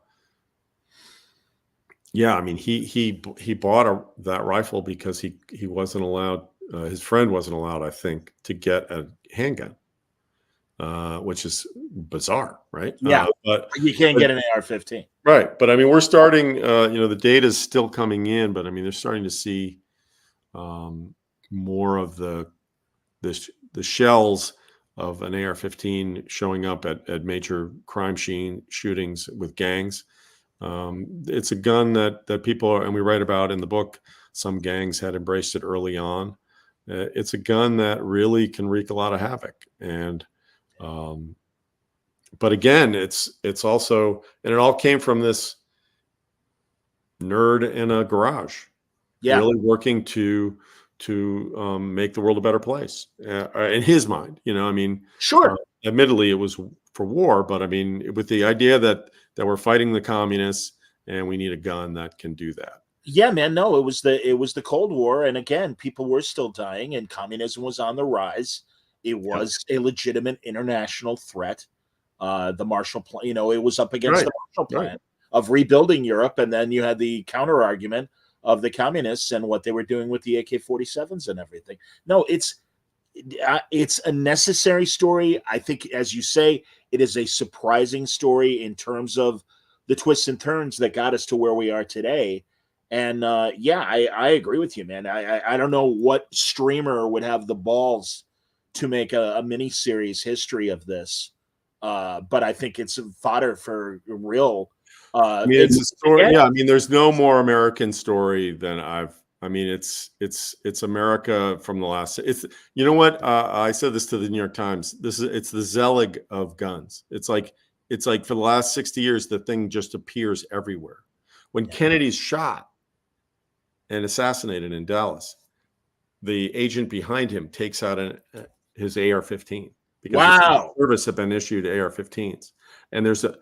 mean, he bought that rifle because he wasn't allowed. His friend wasn't allowed, I think, to get a handgun, which is bizarre, right? Yeah, but you can't get an AR-15, right? But I mean, we're starting. The data is still coming in, but I mean, they're starting to see more of the shells of an AR-15 showing up at major crime scene shootings with gangs. It's a gun that people are, and we write about in the book. Some gangs had embraced it early on. It's a gun that really can wreak a lot of havoc. And but again, it's also, and it all came from this nerd in a garage, really working to make the world a better place in his mind. I mean, Sure. Admittedly, it was for war, but I mean, with the idea that we're fighting the communists and we need a gun that can do that. Yeah, man. No, it was the Cold War, and again, people were still dying, and communism was on the rise. It was a legitimate international threat. The Marshall Plan, it was up against the Marshall Plan of rebuilding Europe, and then you had the counter argument of the communists and what they were doing with the AK-47s and everything. No, it's a necessary story. I think, as you say, it is a surprising story in terms of the twists and turns that got us to where we are today. And I agree with you, man. I don't know what streamer would have the balls to make a mini-series history of this, but I think it's fodder for real. I mean, it's a story. Yeah, I mean, there's no more American story than I mean, it's America from the last. It's, you know what? I said this to the New York Times. It's the Zelig of guns. It's like for the last 60 years, the thing just appears everywhere. When Kennedy's shot and assassinated in Dallas, the agent behind him takes out his AR-15 because the service had been issued AR-15s, and there's a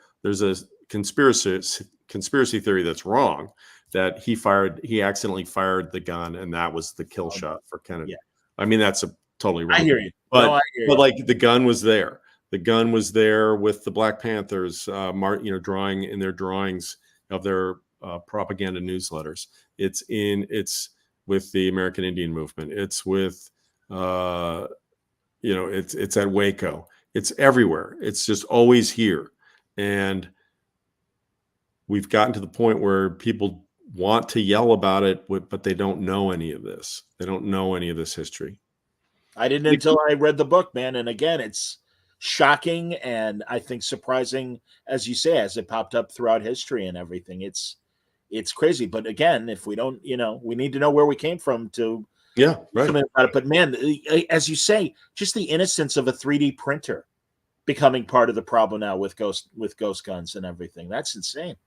conspiracy theory that's wrong, that he accidentally fired the gun and that was the kill shot for Kennedy. I mean, that's totally wrong. I hear you. But like the gun was there. The gun was there with the Black Panthers, drawing in their drawings of their propaganda newsletters. It's with the American Indian movement. It's with, it's at Waco. It's everywhere. It's just always here. And we've gotten to the point where people want to yell about it, but they don't know any of this. They don't know any of this history. I didn't until I read the book, man. And again, it's shocking and I think surprising, as you say, as it popped up throughout history and everything. It's crazy. But again, if we don't, we need to know where we came from to about it. But man, as you say, just the innocence of a 3D printer becoming part of the problem now with ghost guns and everything. That's insane.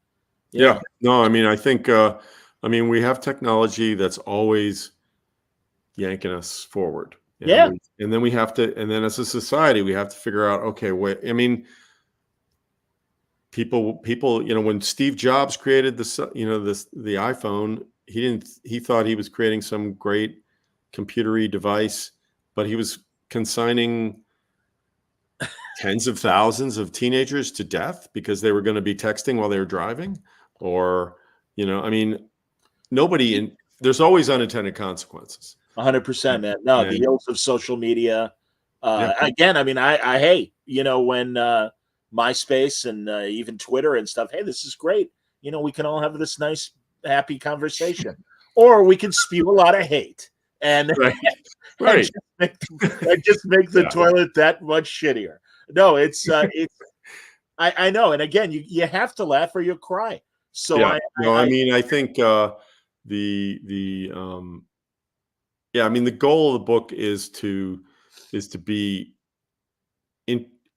Yeah. No, I mean, I think, we have technology that's always yanking us forward. And then we have to, and then as a society, we have to figure out, okay, wait, I mean, people, when Steve Jobs created the iPhone, he thought he was creating some great computery device, but he was consigning tens of thousands of teenagers to death because they were going to be texting while they were driving. Or, there's always unintended consequences. 100%, man. No, the ills of social media. Again, I mean, I hate, when MySpace and even Twitter and stuff, hey, this is great. We can all have this nice, happy conversation. Or we can spew a lot of hate. And, and just make the toilet that much shittier. No, it's I know. And again, you have to laugh or you'll cry. So I think the goal of the book is to be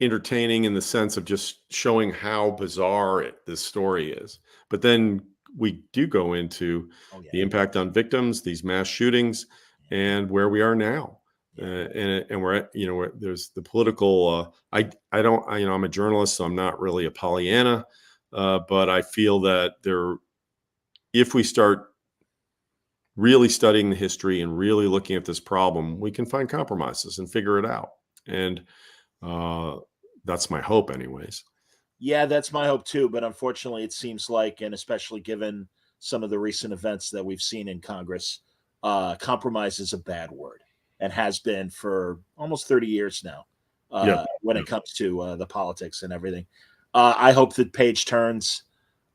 entertaining in the sense of just showing how bizarre this story is. But then we do go into the impact on victims, these mass shootings, and where we are now. And we're there's the political. I'm a journalist, so I'm not really a Pollyanna. But I feel that if we start really studying the history and really looking at this problem, we can find compromises and figure it out. And that's my hope anyways. Yeah, that's my hope too. But unfortunately, it seems like, and especially given some of the recent events that we've seen in Congress, compromise is a bad word and has been for almost 30 years now when it comes to the politics and everything. I hope that page turns.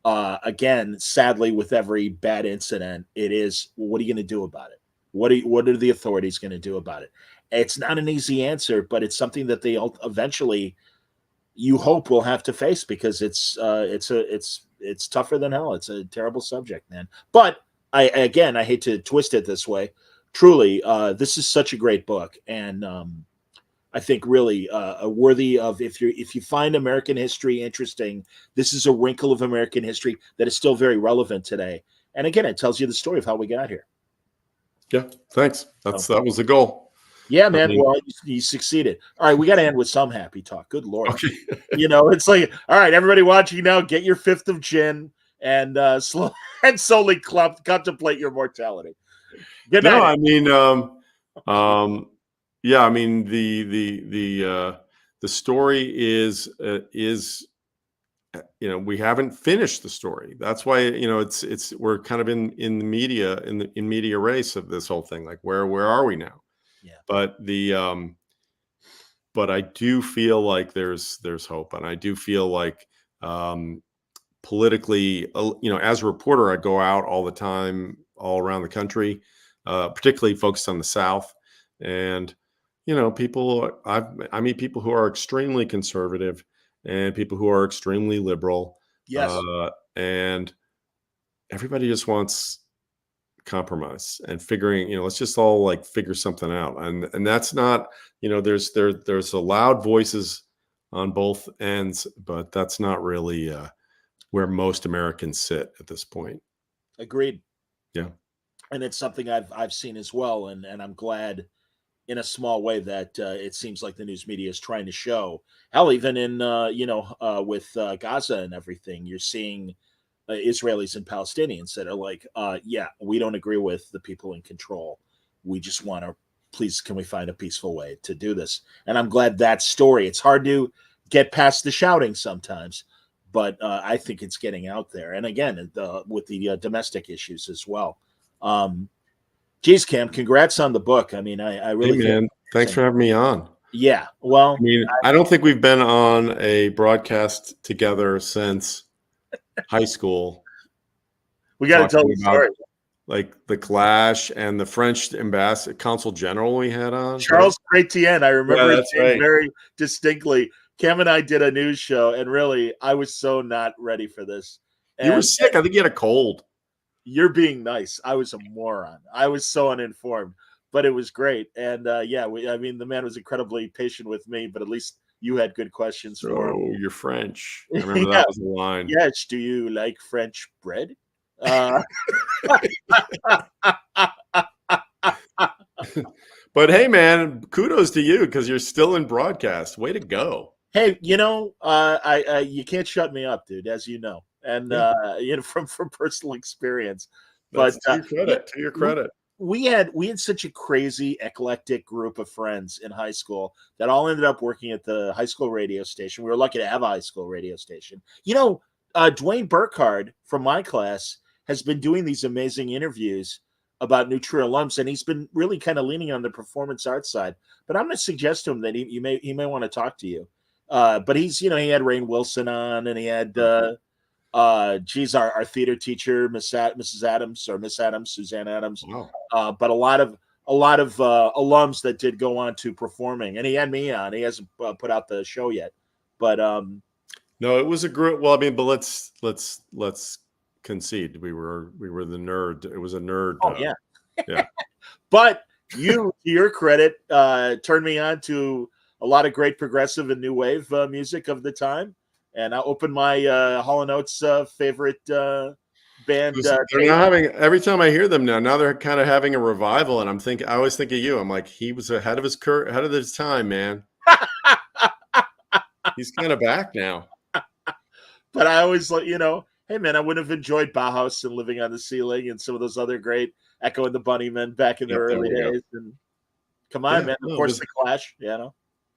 Again, sadly, with every bad incident, it is, what are you going to do about it? What are the authorities going to do about it? It's not an easy answer, but it's something that they eventually you hope we'll have to face, because it's tougher than hell. It's a terrible subject, man. But I hate to twist it this way. Truly, this is such a great book, and I think really worthy of, if you find American history interesting, this is a wrinkle of American history that is still very relevant today. And again, it tells you the story of how we got here. Yeah, thanks. That was the goal. Yeah, man. Well, you succeeded. All right, we got to end with some happy talk. Good Lord. Okay. It's like, all right, everybody watching now, get your fifth of gin and slowly contemplate your mortality. Good night. No, I mean, yeah, I mean the story is we haven't finished the story. That's why it's we're kind of in the media in media race of this whole thing. Like where are we now? Yeah. But but I do feel like there's hope, and I do feel like politically, as a reporter, I go out all the time, all around the country, particularly focused on the South, and I meet people who are extremely conservative and people who are extremely liberal. Yes. And everybody just wants compromise and figuring, let's just all like figure something out. And that's not, there's a loud voices on both ends, but that's not really where most Americans sit at this point. Agreed. Yeah. And it's something I've seen as well. And I'm glad in a small way that it seems like the news media is trying to show. Hell, even in, with Gaza and everything, you're seeing Israelis and Palestinians that are like, yeah, we don't agree with the people in control. We just want to, please, can we find a peaceful way to do this? And I'm glad that story, it's hard to get past the shouting sometimes, but I think it's getting out there. And again, with the domestic issues as well. Geez, Cam, congrats on the book. I mean, I really thanks for having me on. Yeah. Well, I mean, I don't think we've been on a broadcast together since high school. We got to tell the story. Like the Clash and the French ambassador, consul general we had on. Charles Chrétien. I remember it right. very distinctly. Cam and I did a news show, and really, I was so not ready for this. And you were sick. I think you had a cold. You're being nice. I was a moron. I was so uninformed, but it was great. And the man was incredibly patient with me, but at least you had good questions for him. Oh, you're French. I remember that was the line. Yes. Do you like French bread? But hey, man, kudos to you because you're still in broadcast. Way to go. Hey, you can't shut me up, dude, as you know. And from personal experience. That's to your credit. We had such a crazy eclectic group of friends in high school that all ended up working at the high school radio station. We were lucky to have a high school radio station. Dwayne Burkhardt from my class has been doing these amazing interviews about New Trier alums, and he's been really kind of leaning on the performance arts side. But I'm going to suggest to him that he may want to talk to you. But he's he had Rainn Wilson on, and he had our theater teacher, Mrs. Adams, or Miss Adams, Suzanne Adams. Wow. But a lot of alums that did go on to performing, and he had me on. He hasn't put out the show yet, but no, it was a group. Well, I mean, but let's concede we were the nerd. It was a nerd. Oh yeah. Yeah. But you, to your credit, turned me on to a lot of great progressive and new wave music of the time. And I opened my Hall & Oates favorite band. They're now every time I hear them now they're kind of having a revival, and I always think of you. I'm like, he was ahead of his time, man. He's kind of back now. But I always hey man, I wouldn't have enjoyed Bauhaus and Living on the Ceiling and some of those other great Echo and the Bunnymen back in the early days. And come on, man, of course the Clash,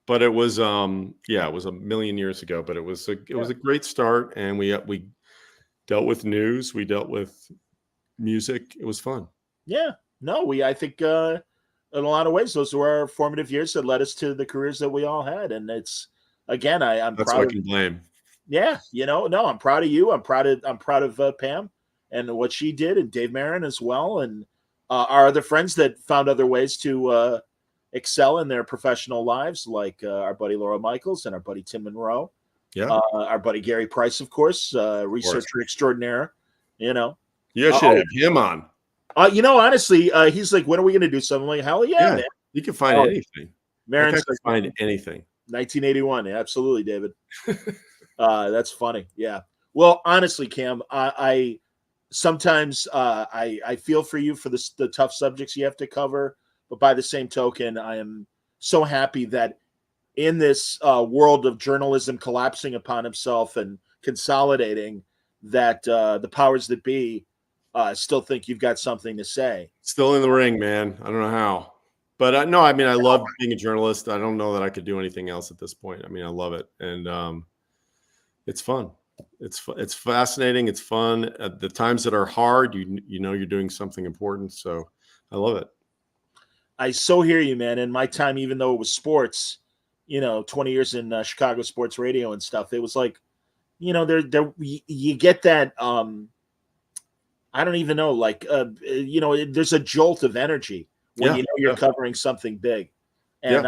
But it was it was a million years ago, but it was a great start, and we dealt with news, we dealt with music. It was fun. Yeah. No, I think in a lot of ways those were our formative years that led us to the careers that we all had. And it's, again, I'm that's proud what I can blame. Yeah, no, I'm proud of you. I'm proud of Pam and what she did, and Dave Marin as well, and our other friends that found other ways to excel in their professional lives, like our buddy Laura Michaels and our buddy Tim Monroe. Yeah. Our buddy Gary Price, of course, researcher extraordinaire. You know, You should have him on. Honestly, he's like, when are we going to do something? Like, hell yeah, man. You can find anything. Marin's can find anything. 1981. Absolutely, David. That's funny. Yeah. Well, honestly, Cam, I sometimes I feel for you for the tough subjects you have to cover, but by the same token, I am so happy that in this world of journalism collapsing upon himself and consolidating, that the powers that be still think you've got something to say. Still in the ring, man. I don't know how. But no, I mean, I love being a journalist. I don't know that I could do anything else at this point. I mean, I love it. And it's fun. It's fascinating. It's fun. At the times that are hard, you know you're doing something important. So I love it. I so hear you, man. In my time, even though it was sports, 20 years in Chicago sports radio and stuff, it was like, you get that. I don't even know, like, there's a jolt of energy when you're covering something big. And,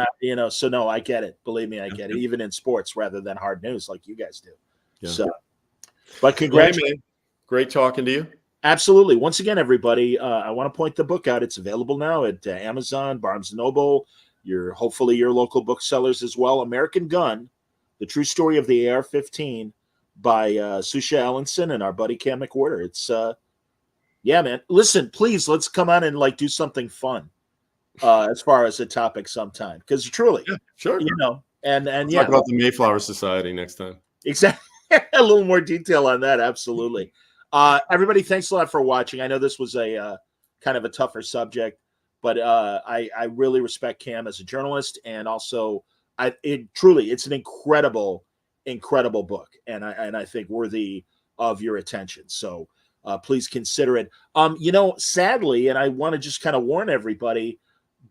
so no, I get it. Believe me, I get it. Even in sports rather than hard news like you guys do. Yeah. So, but congratulations. Great talking to you. Absolutely. Once again, everybody, I want to point the book out. It's available now at Amazon, Barnes & Noble, hopefully your local booksellers as well. American Gun, The True Story of the AR-15 by Susha Ellenson and our buddy Cam McWhirter. It's, yeah, man. Listen, please, let's come on and do something fun as far as a topic sometime. Because truly, sure. And talk about the Mayflower Society next time. Exactly. A little more detail on that. Absolutely. Everybody, thanks a lot for watching. I know this was a kind of a tougher subject, but I really respect Cam as a journalist, and also it's an incredible book, and I think worthy of your attention. So please consider it. Sadly, and I want to just kind of warn everybody,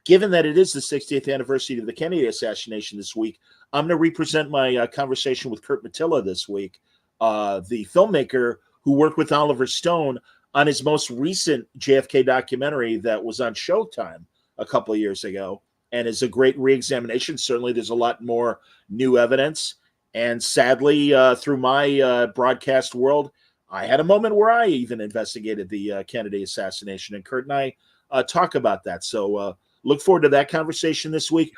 given that it is the 60th anniversary of the Kennedy assassination this week, I'm going to represent my conversation with Kurt Matilla this week, the filmmaker who worked with Oliver Stone on his most recent JFK documentary that was on Showtime a couple of years ago, and is a great reexamination. Certainly, there's a lot more new evidence. And sadly, through my broadcast world, I had a moment where I even investigated the Kennedy assassination, and Kurt and I talk about that. So look forward to that conversation this week.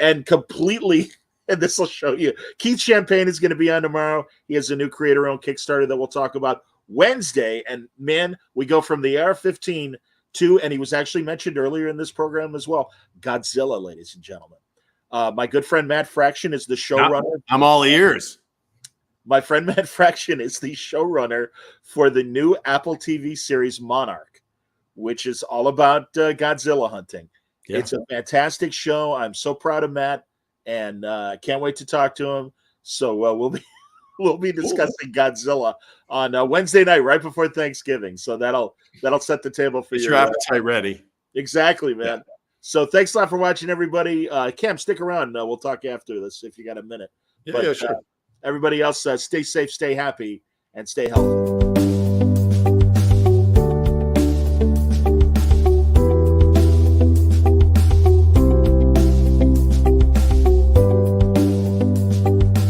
And completely, and this will show you, Keith Champagne is going to be on tomorrow. He has a new creator-owned Kickstarter that we'll talk about Wednesday. And man, we go from the AR-15 to, and he was actually mentioned earlier in this program as well, Godzilla, ladies and gentlemen. My good friend Matt Fraction is the showrunner. I'm all ears. My friend Matt Fraction is the showrunner for the new Apple TV series Monarch, which is all about Godzilla hunting. Yeah. It's a fantastic show. I'm so proud of Matt, and can't wait to talk to him. So we'll be discussing Godzilla on Wednesday night, right before Thanksgiving. So that'll set the table for you. Get your appetite ready. Exactly, man. Yeah. So thanks a lot for watching, everybody. Cam, stick around. We'll talk after this if you got a minute. Yeah, sure. Everybody else, stay safe, stay happy, and stay healthy.